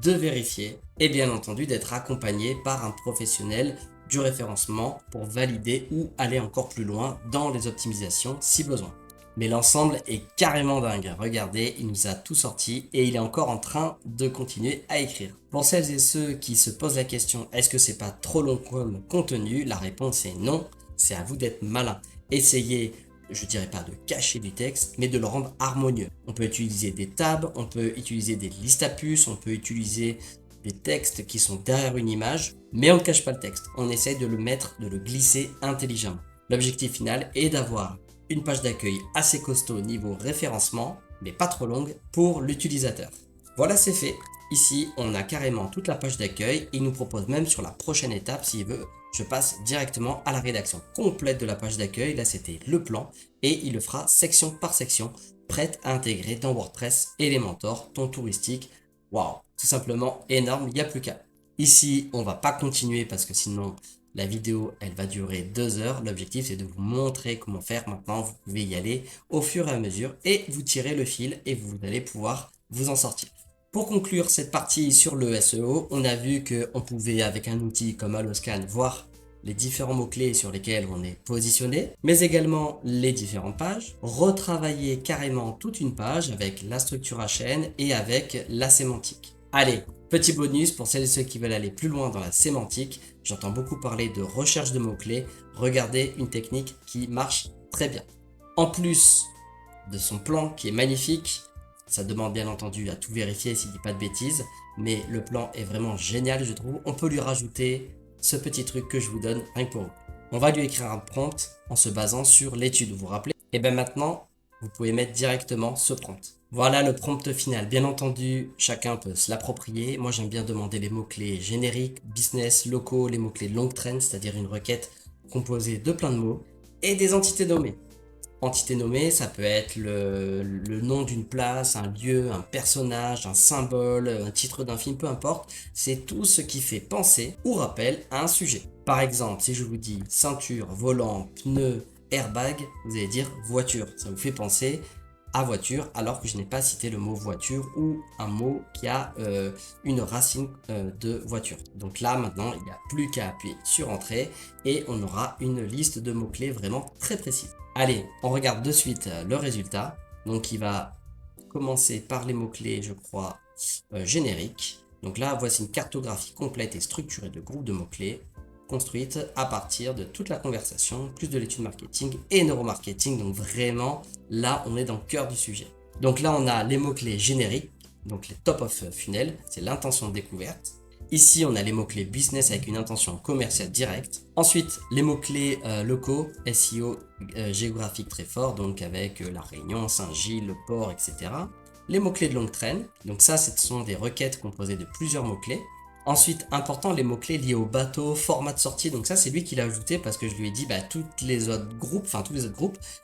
de vérifier et bien entendu d'être accompagné par un professionnel du référencement pour valider ou aller encore plus loin dans les optimisations si besoin. Mais l'ensemble est carrément dingue. Regardez, il nous a tout sorti et il est encore en train de continuer à écrire. Pour celles et ceux qui se posent la question, est-ce que c'est pas trop long comme contenu? La réponse est non. C'est à vous d'être malin. Essayez, je dirais pas de cacher du texte, mais de le rendre harmonieux. On peut utiliser des tabs, on peut utiliser des listes à puces, on peut utiliser des textes qui sont derrière une image, mais on ne cache pas le texte. On essaye de le mettre, de le glisser intelligemment. L'objectif final est d'avoir une page d'accueil assez costaud niveau référencement, mais pas trop longue pour l'utilisateur. Voilà, c'est fait. Ici, on a carrément toute la page d'accueil. Il nous propose même sur la prochaine étape, s'il veut, je passe directement à la rédaction complète de la page d'accueil. Là, c'était le plan et il le fera section par section, prête à intégrer dans WordPress Elementor, ton touristique. Waouh, tout simplement énorme, il n'y a plus qu'à. Ici, on va pas continuer parce que sinon, la vidéo, elle va durer 2 heures. L'objectif, c'est de vous montrer comment faire. Maintenant, vous pouvez y aller au fur et à mesure et vous tirez le fil et vous allez pouvoir vous en sortir. Pour conclure cette partie sur le SEO, on a vu qu'on pouvait, avec un outil comme Alloscan, voir les différents mots-clés sur lesquels on est positionné, mais également les différentes pages, retravailler carrément toute une page avec la structure à chaîne et avec la sémantique. Allez, petit bonus pour celles et ceux qui veulent aller plus loin dans la sémantique, j'entends beaucoup parler de recherche de mots-clés, regardez une technique qui marche très bien. En plus de son plan qui est magnifique, ça demande bien entendu à tout vérifier s'il ne dit pas de bêtises, mais le plan est vraiment génial, je trouve. On peut lui rajouter ce petit truc que je vous donne rien que pour vous. On va lui écrire un prompt en se basant sur l'étude, vous vous rappelez? Et bien maintenant, vous pouvez mettre directement ce prompt. Voilà le prompt final. Bien entendu, chacun peut se l'approprier. Moi, j'aime bien demander les mots-clés génériques, business, locaux, les mots-clés long trend, c'est-à-dire une requête composé de plein de mots, et des entités nommées. Entité nommée, ça peut être le nom d'une place, un lieu, un personnage, un symbole, un titre d'un film, peu importe. C'est tout ce qui fait penser ou rappelle à un sujet. Par exemple, si je vous dis ceinture, volant, pneu, airbag, vous allez dire voiture. Ça vous fait penser à voiture alors que je n'ai pas cité le mot voiture ou un mot qui a une racine de voiture. Donc là maintenant il n'y a plus qu'à appuyer sur entrée et on aura une liste de mots-clés vraiment très précise. Allez, on regarde de suite le résultat. Donc il va commencer par les mots-clés, je crois, génériques. Donc là, voici une cartographie complète et structurée de groupes de mots-clés construite à partir de toute la conversation, plus de l'étude marketing et neuromarketing. Donc vraiment, là, on est dans le cœur du sujet. Donc là, on a les mots-clés génériques, donc les top of funnel, c'est l'intention de découverte. Ici, on a les mots-clés business avec une intention commerciale directe. Ensuite, les mots-clés locaux, SEO géographique très fort, donc avec La Réunion, Saint-Gilles, le port, etc. Les mots-clés de longue traîne, donc ça, ce sont des requêtes composées de plusieurs mots-clés. Ensuite, important, les mots-clés liés au bateau, format de sortie. Donc ça, c'est lui qui l'a ajouté parce que je lui ai dit tous les autres groupes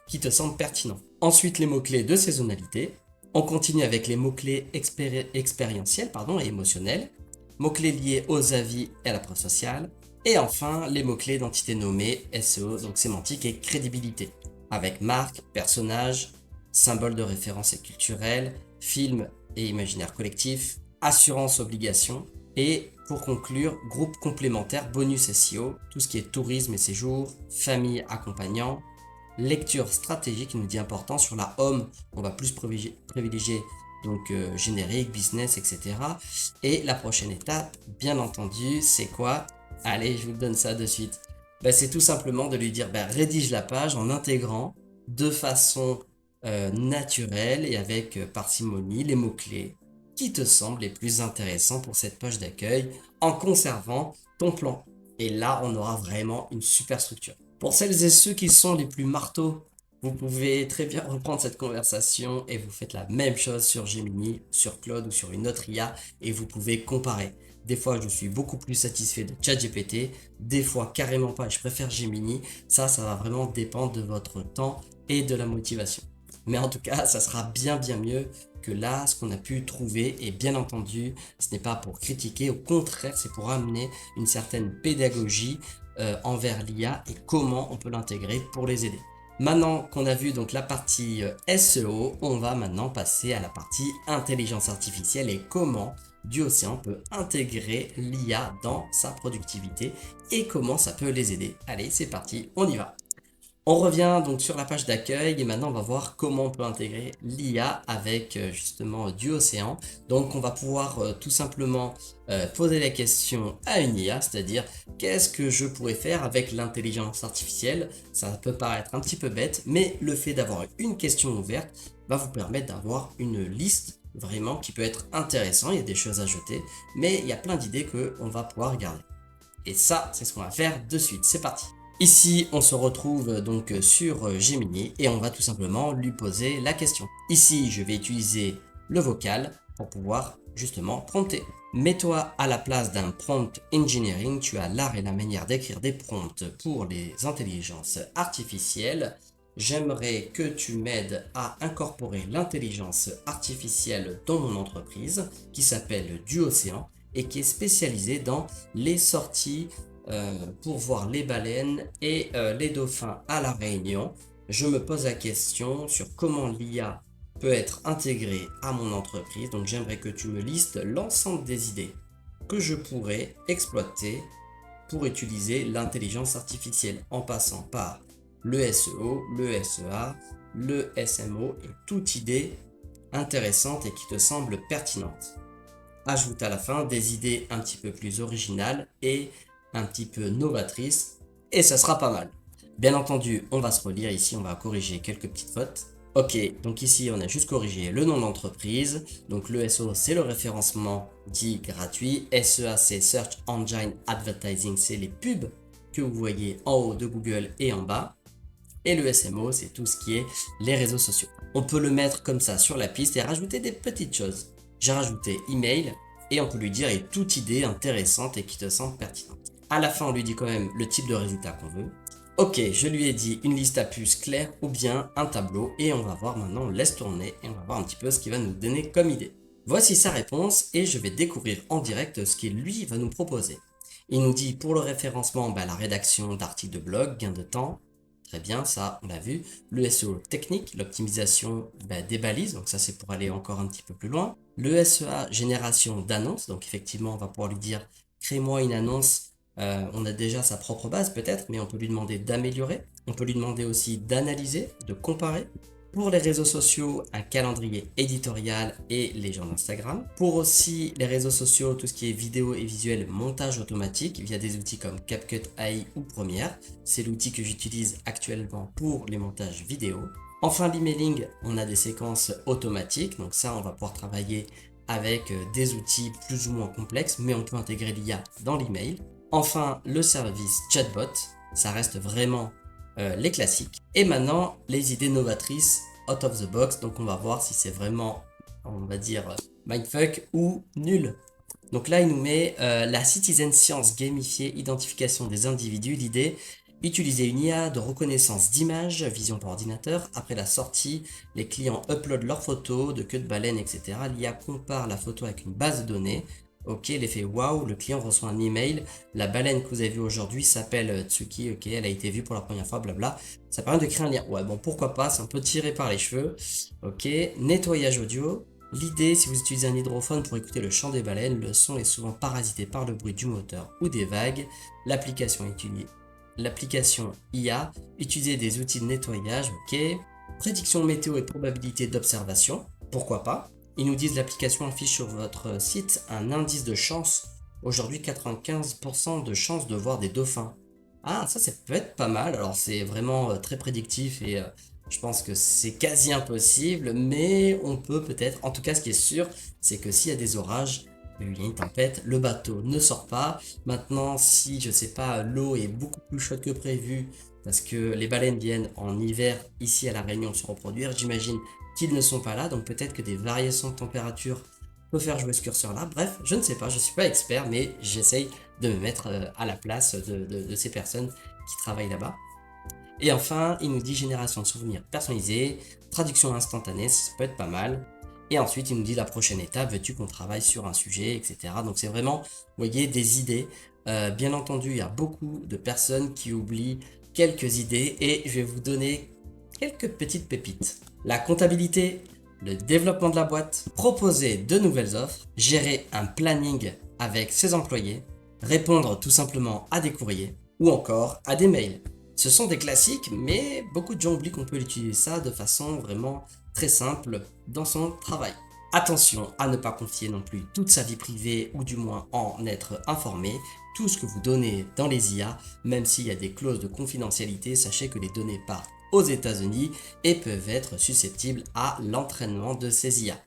qui te semblent pertinents. Ensuite, les mots-clés de saisonnalité. On continue avec les mots-clés expérientiels et émotionnels. Mots-clés liés aux avis et à la preuve sociale. Et enfin, les mots-clés d'entité nommée, SEO, donc sémantique et crédibilité. Avec marque, personnage, symbole de référence et culturel, film et imaginaire collectif, assurance, obligation. Et pour conclure, groupe complémentaire, bonus SEO, tout ce qui est tourisme et séjour, famille accompagnant, lecture stratégique, il nous dit important, sur la home, on va plus privilégier donc générique, business, etc. Et la prochaine étape, bien entendu, c'est quoi? Allez, je vous donne ça de suite. C'est tout simplement de lui dire, rédige la page en intégrant de façon naturelle et avec parcimonie les mots-clés qui te semblent les plus intéressants pour cette page d'accueil en conservant ton plan. Et là, on aura vraiment une super structure. Pour celles et ceux qui sont les plus marteaux, vous pouvez très bien reprendre cette conversation et vous faites la même chose sur Gemini, sur Claude ou sur une autre IA et vous pouvez comparer. Des fois, je suis beaucoup plus satisfait de ChatGPT, des fois carrément pas, je préfère Gemini. Ça va vraiment dépendre de votre temps et de la motivation. Mais en tout cas, ça sera bien mieux que là, ce qu'on a pu trouver. Et bien entendu, ce n'est pas pour critiquer, au contraire, c'est pour amener une certaine pédagogie envers l'IA et comment on peut l'intégrer pour les aider. Maintenant qu'on a vu donc la partie SEO, on va maintenant passer à la partie intelligence artificielle et comment Duocéan peut intégrer l'IA dans sa productivité et comment ça peut les aider. Allez, c'est parti, on y va. On revient donc sur la page d'accueil et maintenant on va voir comment on peut intégrer l'IA avec justement Duocéan. Donc on va pouvoir tout simplement poser la question à une IA, c'est-à-dire qu'est-ce que je pourrais faire avec l'intelligence artificielle. Ça peut paraître un petit peu bête, mais le fait d'avoir une question ouverte va vous permettre d'avoir une liste vraiment qui peut être intéressante. Il y a des choses à jeter, mais il y a plein d'idées qu'on va pouvoir regarder. Et ça, c'est ce qu'on va faire de suite. C'est parti. Ici, on se retrouve donc sur Gemini et on va tout simplement lui poser la question. Ici, je vais utiliser le vocal pour pouvoir justement prompter. Mets-toi à la place d'un prompt engineering, tu as l'art et la manière d'écrire des prompts pour les intelligences artificielles. J'aimerais que tu m'aides à incorporer l'intelligence artificielle dans mon entreprise qui s'appelle Duocéan et qui est spécialisée dans les sorties pour voir les baleines et les dauphins à La Réunion. Je me pose la question sur comment l'IA peut être intégrée à mon entreprise. Donc j'aimerais que tu me listes l'ensemble des idées que je pourrais exploiter pour utiliser l'intelligence artificielle en passant par le SEO, le SEA, le SMO et toute idée intéressante et qui te semble pertinente. Ajoute à la fin des idées un petit peu plus originales et un petit peu novatrices et ça sera pas mal. Bien entendu, on va se relire ici, on va corriger quelques petites fautes. Ok, donc ici on a juste corrigé le nom de l'entreprise. Donc le SEO c'est le référencement dit gratuit. SEA c'est Search Engine Advertising, c'est les pubs que vous voyez en haut de Google et en bas. Et le SMO c'est tout ce qui est les réseaux sociaux. On peut le mettre comme ça sur la piste et rajouter des petites choses. J'ai rajouté email et on peut lui dire et toute idée intéressante et qui te semble pertinente. À la fin, on lui dit quand même le type de résultat qu'on veut. Ok, je lui ai dit une liste à puces claire ou bien un tableau et on va voir maintenant, on laisse tourner et on va voir un petit peu ce qu'il va nous donner comme idée. Voici sa réponse et je vais découvrir en direct ce qu'il lui va nous proposer. Il nous dit pour le référencement, la rédaction d'articles de blog, gain de temps, très bien, ça on l'a vu. Le SEO technique, l'optimisation des balises, donc ça c'est pour aller encore un petit peu plus loin. Le SEA, génération d'annonces, donc effectivement on va pouvoir lui dire crée-moi une annonce. On a déjà sa propre base peut-être, mais on peut lui demander d'améliorer. On peut lui demander aussi d'analyser, de comparer. Pour les réseaux sociaux, un calendrier éditorial et les gens d'Instagram. Pour aussi les réseaux sociaux, tout ce qui est vidéo et visuel, montage automatique via des outils comme CapCut AI ou Premiere. C'est l'outil que j'utilise actuellement pour les montages vidéo. Enfin, l'emailing, on a des séquences automatiques. Donc ça, on va pouvoir travailler avec des outils plus ou moins complexes, mais on peut intégrer l'IA dans l'email. Enfin, le service chatbot, ça reste vraiment les classiques. Et maintenant, les idées novatrices out of the box. Donc, on va voir si c'est vraiment, on va dire, mindfuck ou nul. Donc là, il nous met la Citizen Science gamifiée, identification des individus. L'idée, utiliser une IA de reconnaissance d'images, vision par ordinateur. Après la sortie, les clients uploadent leurs photos de queue de baleine, etc. L'IA compare la photo avec une base de données. Ok, l'effet waouh, le client reçoit un email. La baleine que vous avez vue aujourd'hui s'appelle Tsuki. Ok, elle a été vue pour la première fois, blabla. Ça permet de créer un lien. Ouais, bon, pourquoi pas, c'est un peu tiré par les cheveux. Ok, nettoyage audio. L'idée, si vous utilisez un hydrophone pour écouter le chant des baleines, le son est souvent parasité par le bruit du moteur ou des vagues. L'application IA, utiliser des outils de nettoyage, ok. Prédiction météo et probabilité d'observation, pourquoi pas. Ils nous disent l'application affiche sur votre site un indice de chance. Aujourd'hui, 95% de chance de voir des dauphins. Ah, ça peut être pas mal. Alors, c'est vraiment très prédictif et je pense que c'est quasi impossible, mais on peut peut-être. En tout cas, ce qui est sûr, c'est que s'il y a des orages, il y a une tempête, le bateau ne sort pas. Maintenant, si je sais pas, l'eau est beaucoup plus chaude que prévu parce que les baleines viennent en hiver ici à La Réunion se reproduire, j'imagine qu'ils ne sont pas là, donc peut-être que des variations de température peuvent faire jouer ce curseur-là. Bref, je ne sais pas, je suis pas expert, mais j'essaye de me mettre à la place de ces personnes qui travaillent là-bas. Et enfin, il nous dit génération de souvenirs personnalisés, traduction instantanée, ça peut être pas mal. Et ensuite, il nous dit la prochaine étape, veux-tu qu'on travaille sur un sujet, etc. Donc c'est vraiment, vous voyez, des idées. Bien entendu, il y a beaucoup de personnes qui oublient quelques idées et je vais vous donner quelques petites pépites. La comptabilité, le développement de la boîte, proposer de nouvelles offres, gérer un planning avec ses employés, répondre tout simplement à des courriers ou encore à des mails. Ce sont des classiques, mais beaucoup de gens oublient qu'on peut utiliser ça de façon vraiment très simple dans son travail. Attention à ne pas confier non plus toute sa vie privée ou du moins en être informé. Tout ce que vous donnez dans les IA, même s'il y a des clauses de confidentialité, sachez que les données partent aux États-Unis et peuvent être susceptibles à l'entraînement de ces IA.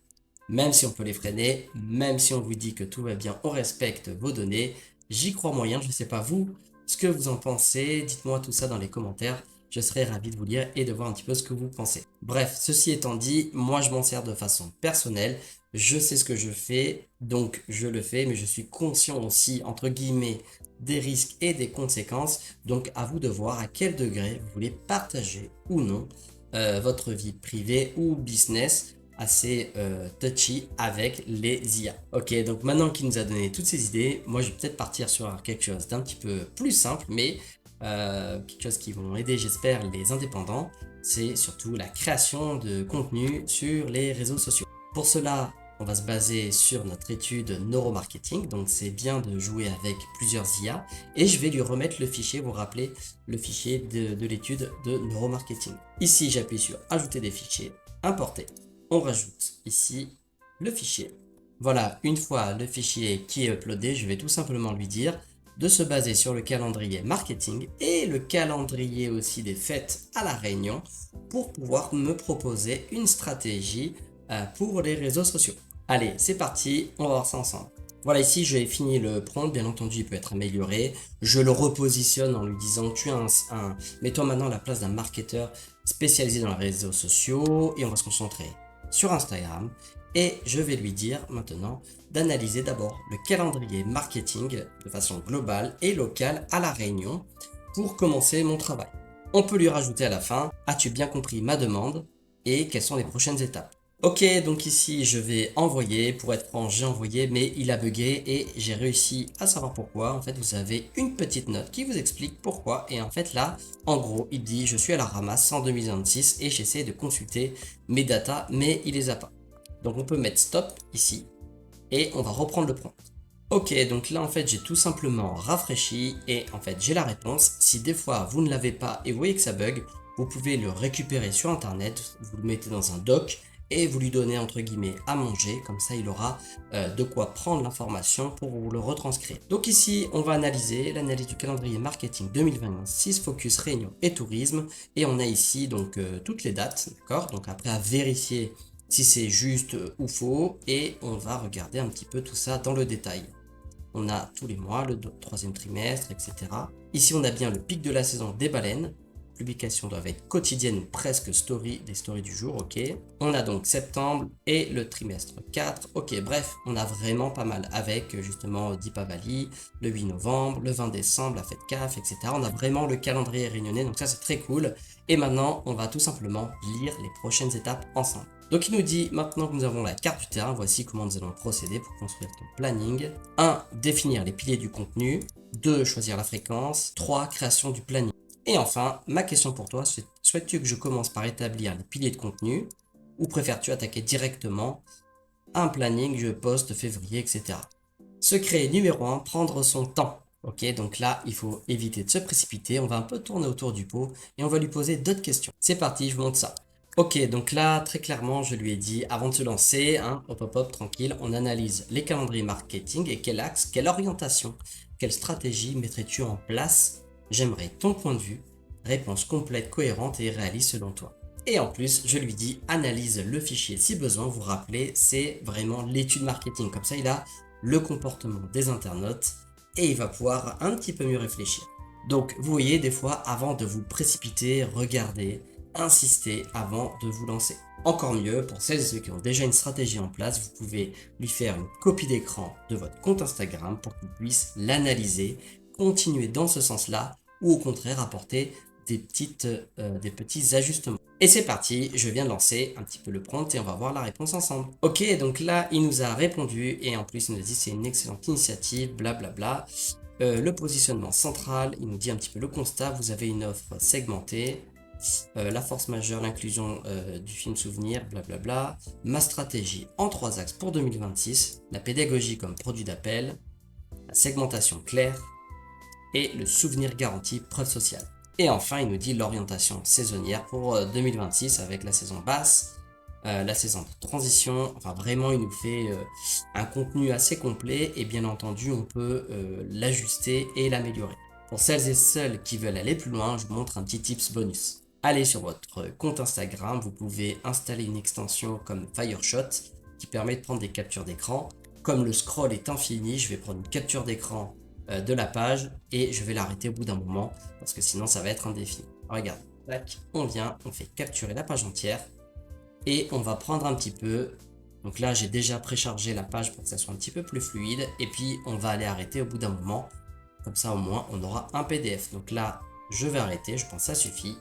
Même si on peut les freiner, même si on vous dit que tout va bien, on respecte vos données, j'y crois moyen, je ne sais pas vous ce que vous en pensez, dites-moi tout ça dans les commentaires, je serai ravi de vous lire et de voir un petit peu ce que vous pensez. Bref, ceci étant dit, moi je m'en sers de façon personnelle, je sais ce que je fais, donc je le fais, mais je suis conscient aussi, entre guillemets, des risques et des conséquences, donc à vous de voir à quel degré vous voulez partager ou non votre vie privée ou business assez touchy avec les IA. Ok, donc maintenant qu'il nous a donné toutes ces idées, moi je vais peut-être partir sur quelque chose d'un petit peu plus simple, mais quelque chose qui vont aider, j'espère, les indépendants. C'est surtout la création de contenu sur les réseaux sociaux. Pour cela, on va se baser sur notre étude neuromarketing, donc c'est bien de jouer avec plusieurs IA, et je vais lui remettre le fichier, vous vous rappelez, le fichier de l'étude de neuromarketing. Ici, j'appuie sur ajouter des fichiers, importer. On rajoute ici le fichier. Voilà, une fois le fichier qui est uploadé, je vais tout simplement lui dire de se baser sur le calendrier marketing et le calendrier aussi des fêtes à La Réunion pour pouvoir me proposer une stratégie pour les réseaux sociaux. Allez, c'est parti, on va voir ça ensemble. Voilà, ici j'ai fini le prompt, bien entendu il peut être amélioré. Je le repositionne en lui disant tu es mets-toi maintenant à la place d'un marketeur spécialisé dans les réseaux sociaux et on va se concentrer sur Instagram. Et je vais lui dire maintenant d'analyser d'abord le calendrier marketing de façon globale et locale à La Réunion pour commencer mon travail. On peut lui rajouter à la fin, as-tu bien compris ma demande et quelles sont les prochaines étapes. Ok, donc ici je vais envoyer, pour être franc j'ai envoyé mais il a bugué et j'ai réussi à savoir pourquoi. En fait vous avez une petite note qui vous explique pourquoi et en fait là en gros il dit je suis à la ramasse en 2026 et j'essaie de consulter mes datas mais il les a pas. Donc on peut mettre stop ici et on va reprendre le prompt. Ok, donc là en fait j'ai tout simplement rafraîchi et en fait j'ai la réponse. Si des fois vous ne l'avez pas et vous voyez que ça bug, vous pouvez le récupérer sur internet, vous le mettez dans un doc et vous lui donnez entre guillemets à manger, comme ça il aura de quoi prendre l'information pour vous le retranscrire. Donc ici on va analyser l'analyse du calendrier marketing 2026, focus réunion et tourisme et on a ici donc toutes les dates, d'accord. Donc après à vérifier si c'est juste ou faux et on va regarder un petit peu tout ça dans le détail. On a tous les mois, le troisième trimestre, etc. Ici, on a bien le pic de la saison des baleines. Les publications doivent être quotidiennes ou presque story, des stories du jour, ok. On a donc septembre et le trimestre 4, ok. Bref, on a vraiment pas mal avec justement Deepavali, le 8 novembre, le 20 décembre, la fête CAF, etc. On a vraiment le calendrier réunionnais, donc ça c'est très cool. Et maintenant, on va tout simplement lire les prochaines étapes ensemble. Donc il nous dit, maintenant que nous avons la carte du terrain, voici comment nous allons procéder pour construire ton planning. 1. Définir les piliers du contenu. 2. Choisir la fréquence. 3. Création du planning. Et enfin, ma question pour toi, c'est souhaites-tu que je commence par établir les piliers de contenu ou préfères-tu attaquer directement un planning, je poste février, etc. Secret numéro 1, prendre son temps. Ok, donc là, il faut éviter de se précipiter. On va un peu tourner autour du pot et on va lui poser d'autres questions. C'est parti, je vous montre ça. Ok, donc là, très clairement, je lui ai dit, avant de se lancer, hein, hop, hop, hop, tranquille, on analyse les calendriers marketing et quel axe, quelle orientation, quelle stratégie mettrais-tu en place? J'aimerais ton point de vue, réponse complète, cohérente et réaliste selon toi. Et en plus, je lui dis, analyse le fichier si besoin. Vous vous rappelez, c'est vraiment l'étude marketing. Comme ça, il a le comportement des internautes et il va pouvoir un petit peu mieux réfléchir. Donc, vous voyez, des fois, avant de vous précipiter, regardez, insistez avant de vous lancer. Encore mieux, pour celles et ceux qui ont déjà une stratégie en place, vous pouvez lui faire une copie d'écran de votre compte Instagram pour qu'il puisse l'analyser, continuer dans ce sens-là ou au contraire apporter des petits ajustements. Et c'est parti, je viens de lancer un petit peu le prompt et on va voir la réponse ensemble. Ok, donc là, il nous a répondu et en plus, il nous dit c'est une excellente initiative, blablabla. Le positionnement central, il nous dit un petit peu le constat, vous avez une offre segmentée, la force majeure, l'inclusion du film souvenir, blablabla. Ma stratégie en 3 axes pour 2026, la pédagogie comme produit d'appel, la segmentation claire et le souvenir garanti preuve sociale. Et enfin, il nous dit l'orientation saisonnière pour 2026 avec la saison basse, la saison de transition. Enfin, vraiment, il nous fait un contenu assez complet et bien entendu, on peut l'ajuster et l'améliorer. Pour celles et ceux qui veulent aller plus loin, je vous montre un petit tips bonus. Allez sur votre compte Instagram, vous pouvez installer une extension comme Fireshot qui permet de prendre des captures d'écran. Comme le scroll est infini, je vais prendre une capture d'écran de la page et je vais l'arrêter au bout d'un moment parce que sinon ça va être un défi. Regarde, tac, on vient, on fait capturer la page entière et on va prendre un petit peu. Donc là, j'ai déjà préchargé la page pour que ça soit un petit peu plus fluide et puis on va aller arrêter au bout d'un moment. Comme ça, au moins, on aura un PDF. Donc là, je vais arrêter, je pense que ça suffit.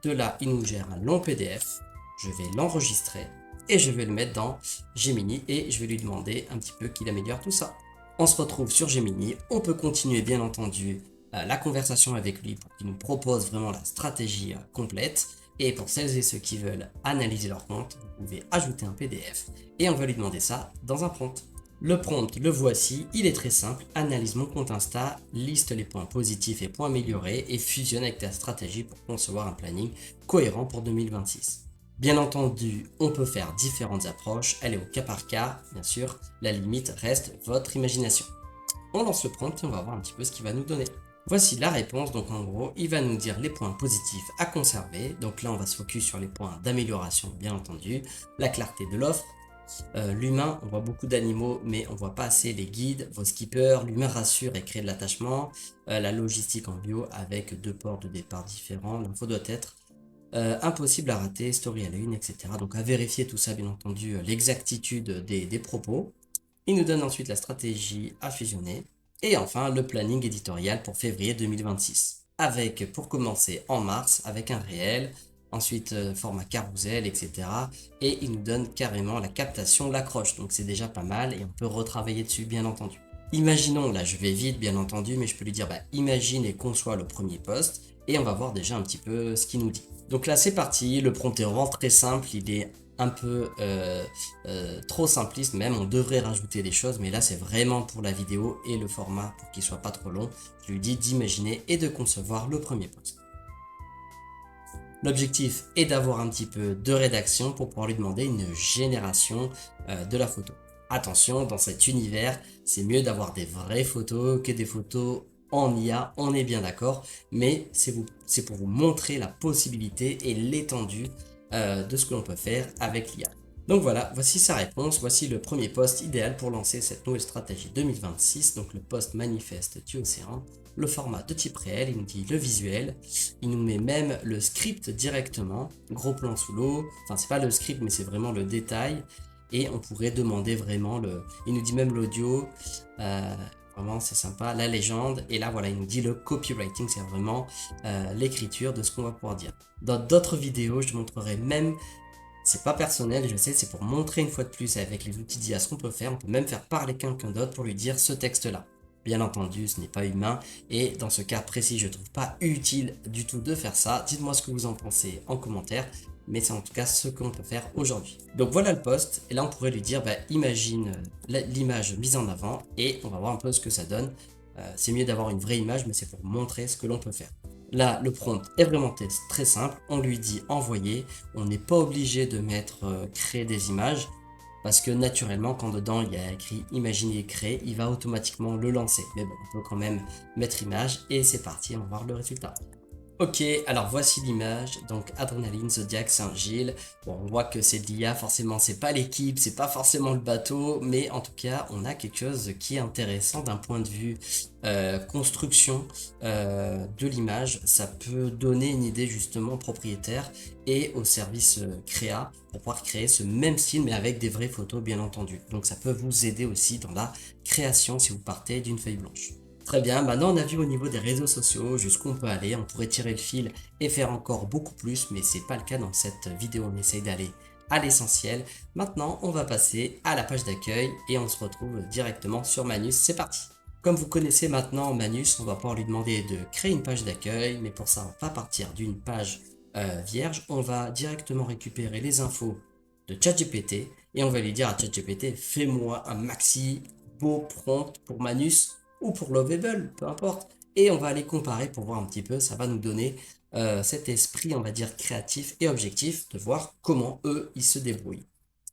De là, il nous gère un long PDF. Je vais l'enregistrer et je vais le mettre dans Gemini et je vais lui demander un petit peu qu'il améliore tout ça. On se retrouve sur Gemini. On peut continuer, bien entendu, la conversation avec lui pour qu'il nous propose vraiment la stratégie complète. Et pour celles et ceux qui veulent analyser leur compte, vous pouvez ajouter un PDF et on va lui demander ça dans un prompt. Le prompt, le voici, il est très simple. Analyse mon compte Insta, liste les points positifs et points améliorés et fusionne avec ta stratégie pour concevoir un planning cohérent pour 2026. Bien entendu, on peut faire différentes approches, elle est au cas par cas, bien sûr, la limite reste votre imagination. On lance le prompt et on va voir un petit peu ce qu'il va nous donner. Voici la réponse, donc en gros, il va nous dire les points positifs à conserver. Donc là, on va se focus sur les points d'amélioration, bien entendu, la clarté de l'offre, l'humain, on voit beaucoup d'animaux, mais on voit pas assez les guides, vos skippers, l'humain rassure et crée de l'attachement, la logistique en bio avec 2 ports de départ différents, l'info doit être impossible à rater, story à la une, etc. Donc à vérifier tout ça, bien entendu, l'exactitude des propos. Il nous donne ensuite la stratégie à fusionner. Et enfin, le planning éditorial pour février 2026. avec, pour commencer, en mars, avec un réel. Ensuite, format carousel, etc. Et il nous donne carrément la captation, l'accroche. Donc c'est déjà pas mal et on peut retravailler dessus, bien entendu. Imaginons, là je vais vite, bien entendu, mais je peux lui dire, imagine et conçois le premier post. Et on va voir déjà un petit peu ce qu'il nous dit. Donc là c'est parti, le prompt est vraiment très simple, il est un peu trop simpliste même, on devrait rajouter des choses, mais là c'est vraiment pour la vidéo et le format pour qu'il soit pas trop long. Je lui dis d'imaginer et de concevoir le premier post. L'objectif est d'avoir un petit peu de rédaction pour pouvoir lui demander une génération de la photo. Attention, dans cet univers, c'est mieux d'avoir des vraies photos que des photos en IA, on est bien d'accord, mais c'est pour vous montrer la possibilité et l'étendue de ce que l'on peut faire avec l'IA. Donc voilà, voici sa réponse, voici le premier post idéal pour lancer cette nouvelle stratégie 2026, donc le post manifeste du océan, le format de type réel, il nous dit le visuel, il nous met même le script directement, gros plan sous l'eau, enfin c'est pas le script mais c'est vraiment le détail, et on pourrait demander vraiment il nous dit même l'audio, vraiment c'est sympa, la légende, et là voilà il nous dit le copywriting, c'est vraiment l'écriture de ce qu'on va pouvoir dire. Dans d'autres vidéos je montrerai même, c'est pas personnel, je sais, c'est pour montrer une fois de plus avec les outils d'IA ce qu'on peut faire, on peut même faire parler quelqu'un d'autre pour lui dire ce texte là. Bien entendu, ce n'est pas humain et dans ce cas précis, je ne trouve pas utile du tout de faire ça. Dites-moi ce que vous en pensez en commentaire, mais c'est en tout cas ce qu'on peut faire aujourd'hui. Donc voilà le post et là on pourrait lui dire imagine l'image mise en avant et on va voir un peu ce que ça donne. C'est mieux d'avoir une vraie image, mais c'est pour montrer ce que l'on peut faire. Là, le prompt est vraiment très simple. On lui dit envoyer. On n'est pas obligé de mettre créer des images. Parce que naturellement, quand dedans il y a écrit imaginer et créer, il va automatiquement le lancer. Mais bon, on peut quand même mettre image et c'est parti, on va voir le résultat. Ok, alors voici l'image, donc Adrenaline, Zodiac, Saint-Gilles. Bon, on voit que c'est de l'IA, forcément c'est pas l'équipe, c'est pas forcément le bateau, mais en tout cas on a quelque chose qui est intéressant d'un point de vue construction de l'image. Ça peut donner une idée justement au propriétaire et au service créa pour pouvoir créer ce même style mais avec des vraies photos bien entendu. Donc ça peut vous aider aussi dans la création si vous partez d'une feuille blanche. Très bien, maintenant on a vu au niveau des réseaux sociaux jusqu'où on peut aller, on pourrait tirer le fil et faire encore beaucoup plus, mais c'est pas le cas dans cette vidéo, on essaye d'aller à l'essentiel. Maintenant on va passer à la page d'accueil et on se retrouve directement sur Manus, c'est parti. Comme vous connaissez maintenant Manus, on va pouvoir lui demander de créer une page d'accueil, mais pour ça on va pas partir d'une page vierge, on va directement récupérer les infos de ChatGPT et on va lui dire à ChatGPT, fais-moi un maxi beau prompt pour Manus ou pour Lovable, peu importe. Et on va aller comparer pour voir un petit peu, ça va nous donner cet esprit, on va dire, créatif et objectif de voir comment eux, ils se débrouillent.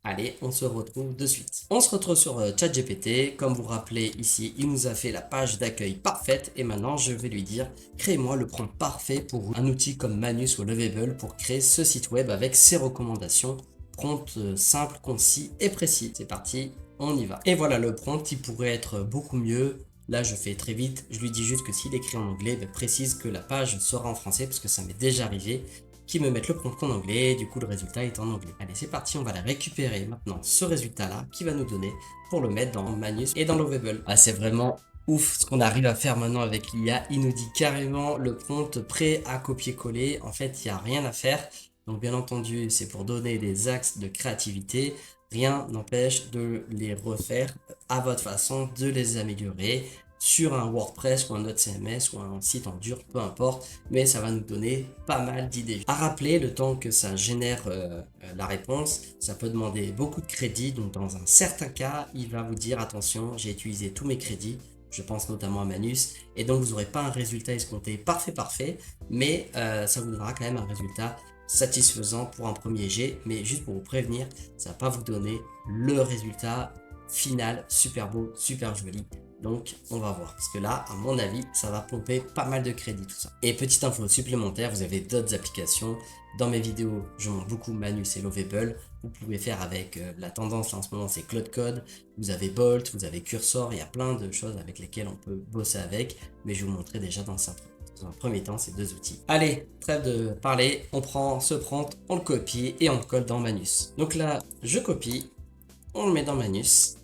Allez, on se retrouve de suite. On se retrouve sur ChatGPT. Comme vous vous rappelez ici, il nous a fait la page d'accueil parfaite. Et maintenant, je vais lui dire, crée-moi le prompt parfait pour un outil comme Manus ou Lovable pour créer ce site web avec ses recommandations. Prompt simple, concis et précis. C'est parti, on y va. Et voilà le prompt, il pourrait être beaucoup mieux. Là, je fais très vite. Je lui dis juste que s'il écrit en anglais, précise que la page sera en français parce que ça m'est déjà arrivé. Qui me mettent le prompt en anglais, du coup le résultat est en anglais. Allez, c'est parti, on va aller récupérer maintenant ce résultat-là qui va nous donner pour le mettre dans Manus et dans Lovable. Ah, c'est vraiment ouf ce qu'on arrive à faire maintenant avec l'IA. Il nous dit carrément le prompt prêt à copier-coller. En fait, il n'y a rien à faire. Donc bien entendu, c'est pour donner des axes de créativité. Rien n'empêche de les refaire à votre façon, de les améliorer sur un WordPress ou un autre CMS ou un site en dur, peu importe, mais ça va nous donner pas mal d'idées. À rappeler, le temps que ça génère la réponse, ça peut demander beaucoup de crédits, donc dans un certain cas, il va vous dire attention, j'ai utilisé tous mes crédits, je pense notamment à Manus, et donc vous n'aurez pas un résultat escompté parfait, mais ça vous donnera quand même un résultat satisfaisant pour un premier jet, mais juste pour vous prévenir, ça va pas vous donner le résultat final super beau, super joli. Donc on va voir, parce que là à mon avis ça va pomper pas mal de crédit tout ça. Et petite info supplémentaire, vous avez d'autres applications. Dans mes vidéos je montre beaucoup Manus et Lovable. Vous pouvez faire avec la tendance là en ce moment c'est Cloud Code. Vous avez Bolt, vous avez Cursor, il y a plein de choses avec lesquelles on peut bosser avec, mais je vous montrerai déjà dans un premier temps ces deux outils. Allez, trêve de parler, on prend ce prompt, on le copie et on le colle dans Manus. Donc là je copie, on le met dans Manus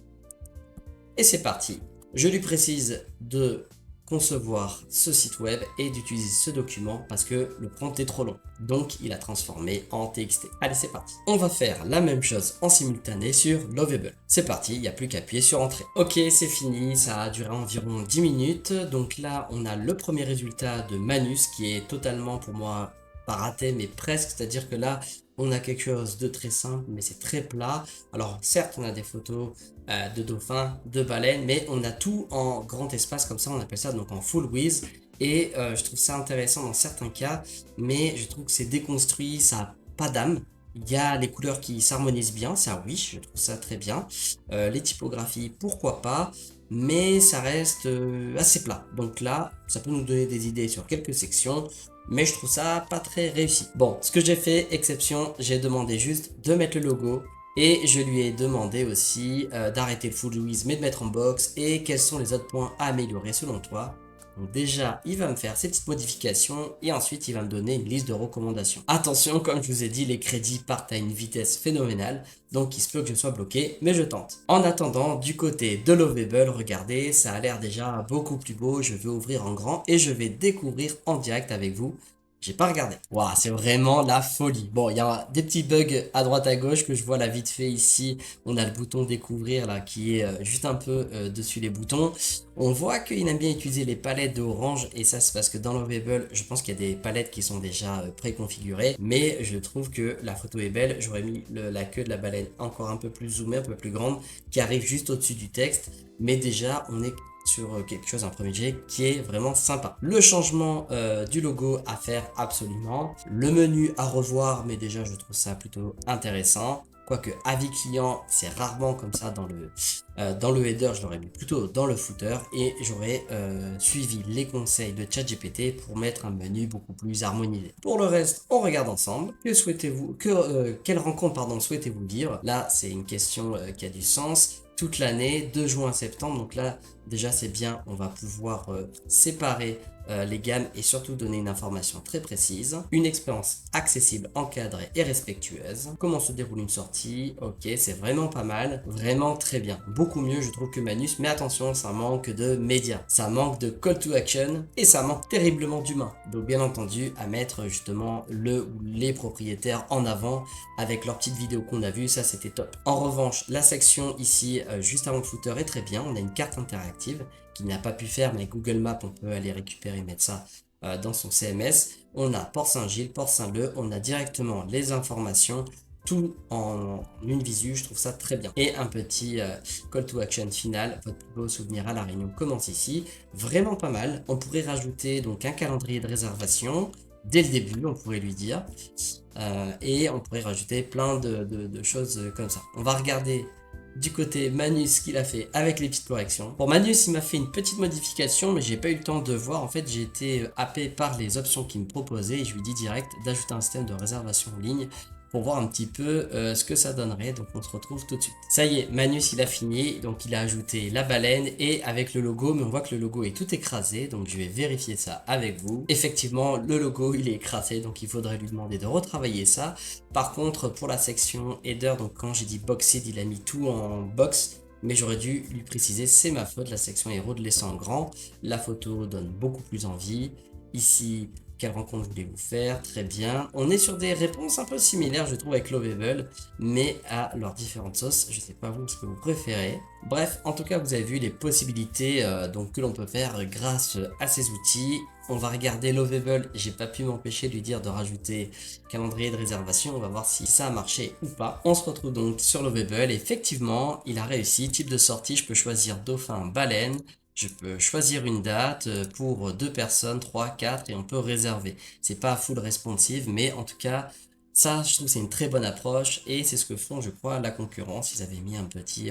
et c'est parti. Je lui précise de concevoir ce site web et d'utiliser ce document parce que le prompt est trop long. Donc il a transformé en TXT. Allez, c'est parti. On va faire la même chose en simultané sur Lovable. C'est parti, il n'y a plus qu'à appuyer sur Entrée. Ok, c'est fini, ça a duré environ 10 minutes. Donc là, on a le premier résultat de Manus qui est totalement pour moi pas raté, mais presque. C'est-à-dire que là, on a quelque chose de très simple, mais c'est très plat. Alors certes, on a des photos de dauphins, de baleines, mais on a tout en grand espace comme ça, on appelle ça donc en full width. Et je trouve ça intéressant dans certains cas, mais je trouve que c'est déconstruit, ça n'a pas d'âme. Il y a les couleurs qui s'harmonisent bien, ça oui, je trouve ça très bien. Les typographies, pourquoi pas, mais ça reste assez plat. Donc là, ça peut nous donner des idées sur quelques sections, mais je trouve ça pas très réussi. Bon, ce que j'ai fait, exception, j'ai demandé juste de mettre le logo et je lui ai demandé aussi d'arrêter le full width mais de mettre en box et quels sont les autres points à améliorer selon toi. Donc déjà, il va me faire ces petites modifications et ensuite il va me donner une liste de recommandations. Attention, comme je vous ai dit, les crédits partent à une vitesse phénoménale, donc il se peut que je sois bloqué, mais je tente. En attendant, du côté de Lovable, regardez, ça a l'air déjà beaucoup plus beau, je vais ouvrir en grand et je vais découvrir en direct avec vous. J'ai pas regardé. Waouh, c'est vraiment la folie. Bon, il y a des petits bugs à droite à gauche que je vois là vite fait ici. On a le bouton découvrir là qui est juste un peu dessus les boutons. On voit qu'il aime bien utiliser les palettes d'orange et ça c'est parce que dans Lovable, je pense qu'il y a des palettes qui sont déjà préconfigurées. Mais je trouve que la photo est belle. J'aurais mis la queue de la baleine encore un peu plus zoomée, un peu plus grande, qui arrive juste au-dessus du texte. Mais déjà, on est sur quelque chose en premier jet qui est vraiment sympa. Le changement du logo à faire absolument. Le menu à revoir, mais déjà je trouve ça plutôt intéressant. Quoique avis client, c'est rarement comme ça dans le header, je l'aurais mis plutôt dans le footer et j'aurais suivi les conseils de ChatGPT pour mettre un menu beaucoup plus harmonisé. Pour le reste, on regarde ensemble. Que souhaitez-vous, quelle rencontre pardon souhaitez-vous vivre? Là, c'est une question qui a du sens. Toute l'année, de juin à septembre. Donc là, déjà, c'est bien. On va pouvoir séparer les gammes et surtout donner une information très précise. Une expérience accessible, encadrée et respectueuse. Comment se déroule une sortie? Ok, c'est vraiment pas mal. Vraiment très bien. Beaucoup mieux, je trouve, que Manus. Mais attention, ça manque de médias. Ça manque de call to action et ça manque terriblement d'humain. Donc, bien entendu, à mettre justement le ou les propriétaires en avant avec leur petite vidéo qu'on a vue. Ça, c'était top. En revanche, la section ici, juste avant le footer, est très bien. On a une carte interactive qu'il n'a pas pu faire, mais Google Maps, on peut aller récupérer et mettre ça dans son CMS. On a Port Saint-Gilles, Port Saint-Leu, on a directement les informations, tout en une visu, je trouve ça très bien. Et un petit call to action final, votre plus beau souvenir à La Réunion commence ici, vraiment pas mal. On pourrait rajouter donc un calendrier de réservation, dès le début, on pourrait lui dire, et on pourrait rajouter plein de choses comme ça. On va regarder du côté Manus qu'il a fait avec les petites corrections. Pour Manus, il m'a fait une petite modification, mais j'ai pas eu le temps de voir. En fait, j'ai été happé par les options qu'il me proposait et je lui dis direct d'ajouter un système de réservation en ligne pour voir un petit peu ce que ça donnerait. Donc on se retrouve tout de suite. Ça y est, Manus il a fini, donc il a ajouté la baleine et avec le logo, mais on voit que le logo est tout écrasé, donc je vais vérifier ça avec vous. Effectivement, le logo il est écrasé, donc il faudrait lui demander de retravailler ça. Par contre, pour la section header, donc quand j'ai dit boxed, il a mis tout en box. Mais j'aurais dû lui préciser, c'est ma faute, la section héros de laisser en grand. La photo donne beaucoup plus envie. Ici, quelle rencontre voulez-vous faire? Très bien. On est sur des réponses un peu similaires, je trouve, avec Lovable, mais à leurs différentes sauces. Je sais pas vous ce que vous préférez. Bref, en tout cas, vous avez vu les possibilités donc, que l'on peut faire grâce à ces outils. On va regarder Lovable. J'ai pas pu m'empêcher de lui dire de rajouter calendrier de réservation. On va voir si ça a marché ou pas. On se retrouve donc sur Lovable. Effectivement, il a réussi. Type de sortie, je peux choisir dauphin, baleine. Je peux choisir une date pour 2 personnes, 3, 4 et on peut réserver. C'est pas full responsive, mais en tout cas, ça, je trouve que c'est une très bonne approche et c'est ce que font, je crois, la concurrence. Ils avaient mis un petit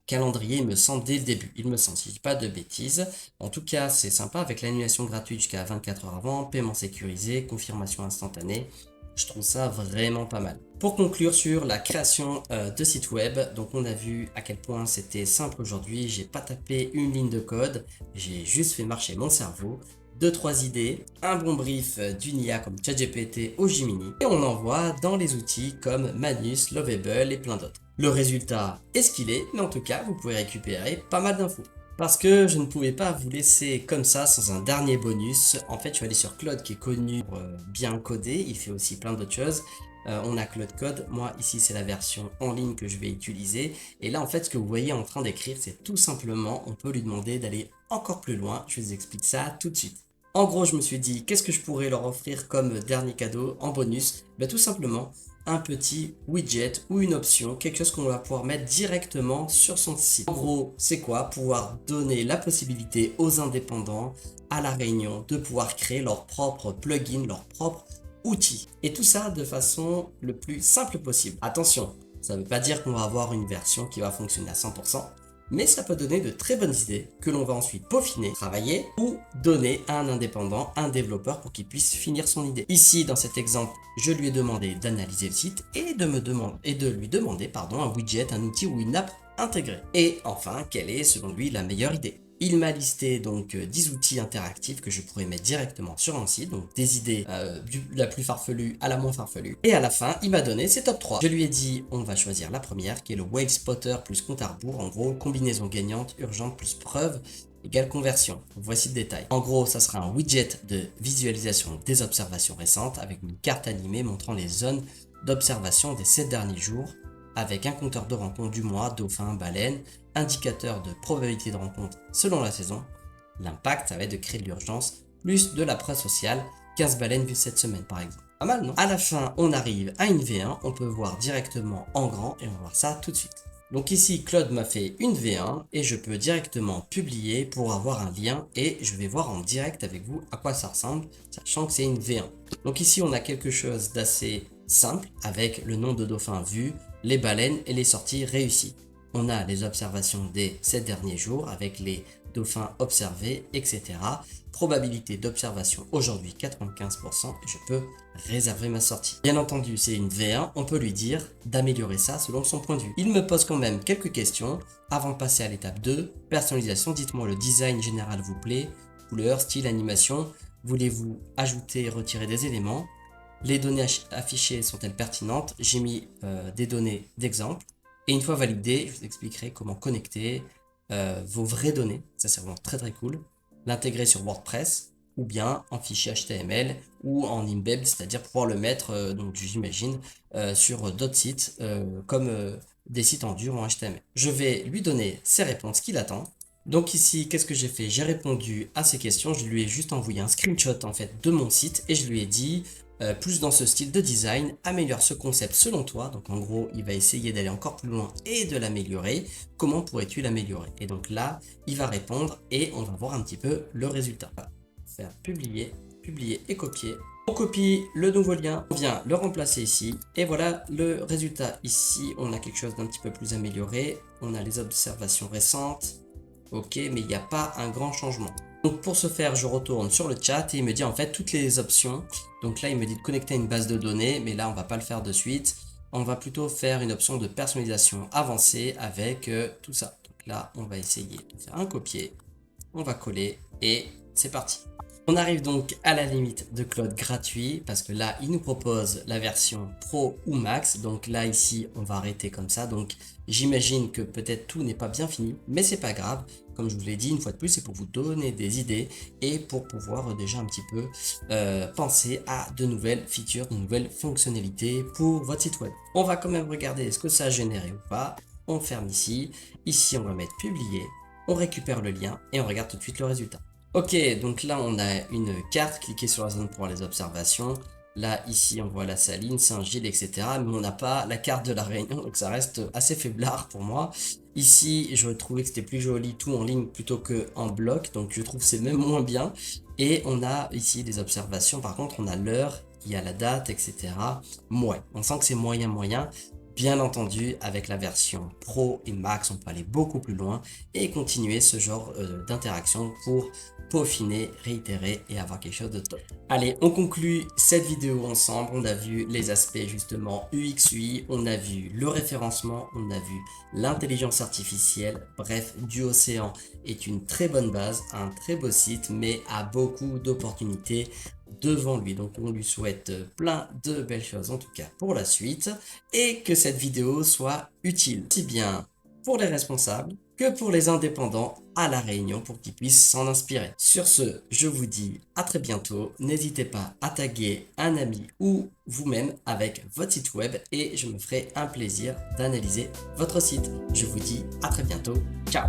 calendrier, il me semble, dès le début. Il me semble, si je dis pas de bêtises. En tout cas, c'est sympa avec l'annulation gratuite jusqu'à 24 heures avant, paiement sécurisé, confirmation instantanée. Je trouve ça vraiment pas mal. Pour conclure sur la création de site web, donc on a vu à quel point c'était simple aujourd'hui. J'ai pas tapé une ligne de code, j'ai juste fait marcher mon cerveau. 2-3 idées, un bon brief d'une IA comme ChatGPT ou Gemini et on envoie dans les outils comme Manus, Lovable et plein d'autres. Le résultat est ce qu'il est, mais en tout cas vous pouvez récupérer pas mal d'infos. Parce que je ne pouvais pas vous laisser comme ça sans un dernier bonus. En fait, je suis allé sur Claude qui est connu pour bien coder. Il fait aussi plein d'autres choses. On a Claude Code. Moi, ici, c'est la version en ligne que je vais utiliser. Et là, en fait, ce que vous voyez en train d'écrire, c'est tout simplement, on peut lui demander d'aller encore plus loin. Je vous explique ça tout de suite. En gros, je me suis dit, qu'est-ce que je pourrais leur offrir comme dernier cadeau en bonus? Ben, tout simplement, un petit widget ou une option, quelque chose qu'on va pouvoir mettre directement sur son site. En gros, c'est quoi? Pouvoir donner la possibilité aux indépendants à La Réunion de pouvoir créer leur propre plugin, leur propre outil. Et tout ça de façon le plus simple possible. Attention, ça ne veut pas dire qu'on va avoir une version qui va fonctionner à 100%. Mais ça peut donner de très bonnes idées que l'on va ensuite peaufiner, travailler ou donner à un indépendant, un développeur pour qu'il puisse finir son idée. Ici, dans cet exemple, je lui ai demandé d'analyser le site et de lui demander un widget, un outil ou une app intégrée. Et enfin, quelle est selon lui la meilleure idée? Il m'a listé donc 10 outils interactifs que je pourrais mettre directement sur mon site, donc des idées la plus farfelue à la moins farfelue. Et à la fin, il m'a donné ses top 3. Je lui ai dit, on va choisir la première, qui est le Wave Spotter plus compte à rebours, en gros, combinaison gagnante, urgente plus preuve, égale conversion. Voici le détail. En gros, ça sera un widget de visualisation des observations récentes avec une carte animée montrant les zones d'observation des 7 derniers jours, avec un compteur de rencontre du mois, dauphin, baleine, indicateur de probabilité de rencontre selon la saison. L'impact, ça va être de créer de l'urgence, plus de la preuve sociale, 15 baleines vues cette semaine par exemple. Pas mal, non? À la fin, on arrive à une V1, on peut voir directement en grand et on va voir ça tout de suite. Donc ici, Claude m'a fait une V1 et je peux directement publier pour avoir un lien et je vais voir en direct avec vous à quoi ça ressemble, sachant que c'est une V1. Donc ici, on a quelque chose d'assez simple avec le nom de dauphin vu, les baleines et les sorties réussies. On a les observations des 7 derniers jours avec les dauphins observés, etc. Probabilité d'observation aujourd'hui 95% et je peux réserver ma sortie. Bien entendu, c'est une V1, on peut lui dire d'améliorer ça selon son point de vue. Il me pose quand même quelques questions avant de passer à l'étape 2. Personnalisation, dites-moi le design général vous plaît, couleur, style, animation, voulez-vous ajouter et retirer des éléments? Les données affichées sont-elles pertinentes? J'ai mis des données d'exemple. Et une fois validé, je vous expliquerai comment connecter vos vraies données. Ça, c'est vraiment très très cool. L'intégrer sur WordPress ou bien en fichier HTML ou en embed, c'est-à-dire pouvoir le mettre, donc j'imagine, sur d'autres sites comme des sites en dur en HTML. Je vais lui donner ses réponses qu'il attend. Donc ici, qu'est-ce que j'ai fait? J'ai répondu à ses questions. Je lui ai juste envoyé un screenshot en fait de mon site et je lui ai dit plus dans ce style de design, améliore ce concept selon toi. Donc en gros, il va essayer d'aller encore plus loin et de l'améliorer. Comment pourrais-tu l'améliorer? Et donc là, il va répondre et on va voir un petit peu le résultat. On va faire publier, publier et copier. On copie le nouveau lien, on vient le remplacer ici et voilà le résultat. Ici, on a quelque chose d'un petit peu plus amélioré. On a les observations récentes. Ok, mais il n'y a pas un grand changement. Donc pour ce faire, je retourne sur le chat et il me dit en fait toutes les options. Donc là, il me dit de connecter à une base de données, mais là, on va pas le faire de suite. On va plutôt faire une option de personnalisation avancée avec tout ça. Donc là, on va essayer de faire un copier. On va coller et c'est parti. On arrive donc à la limite de Claude gratuit parce que là, il nous propose la version Pro ou Max. Donc là, ici, on va arrêter comme ça. Donc j'imagine que peut-être tout n'est pas bien fini, mais c'est pas grave. Comme je vous l'ai dit, une fois de plus, c'est pour vous donner des idées et pour pouvoir déjà un petit peu penser à de nouvelles features, de nouvelles fonctionnalités pour votre site web. On va quand même regarder est-ce que ça a généré ou pas. On ferme ici. Ici, on va mettre publier. On récupère le lien et on regarde tout de suite le résultat. Ok, donc là on a une carte, cliquez sur la zone pour les observations. Là, ici, on voit la Saline, Saint-Gilles, etc. Mais on n'a pas la carte de la Réunion, donc ça reste assez faiblard pour moi. Ici, je trouvais que c'était plus joli tout en ligne plutôt que en bloc, donc je trouve que c'est même moins bien. Et on a ici des observations, par contre, on a l'heure, il y a la date, etc. Ouais, on sent que c'est moyen moyen. Bien entendu, avec la version Pro et Max, on peut aller beaucoup plus loin et continuer ce genre d'interaction pour peaufiner, réitérer et avoir quelque chose de top. Allez, on conclut cette vidéo ensemble. On a vu les aspects justement UX, UI, on a vu le référencement, on a vu l'intelligence artificielle. Bref, Duocéan est une très bonne base, un très beau site, mais a beaucoup d'opportunités devant lui. Donc on lui souhaite plein de belles choses en tout cas pour la suite et que cette vidéo soit utile aussi bien pour les responsables que pour les indépendants à La Réunion pour qu'ils puissent s'en inspirer. Sur ce, je vous dis à très bientôt. N'hésitez pas à taguer un ami ou vous-même avec votre site web et je me ferai un plaisir d'analyser votre site. Je vous dis à très bientôt. Ciao!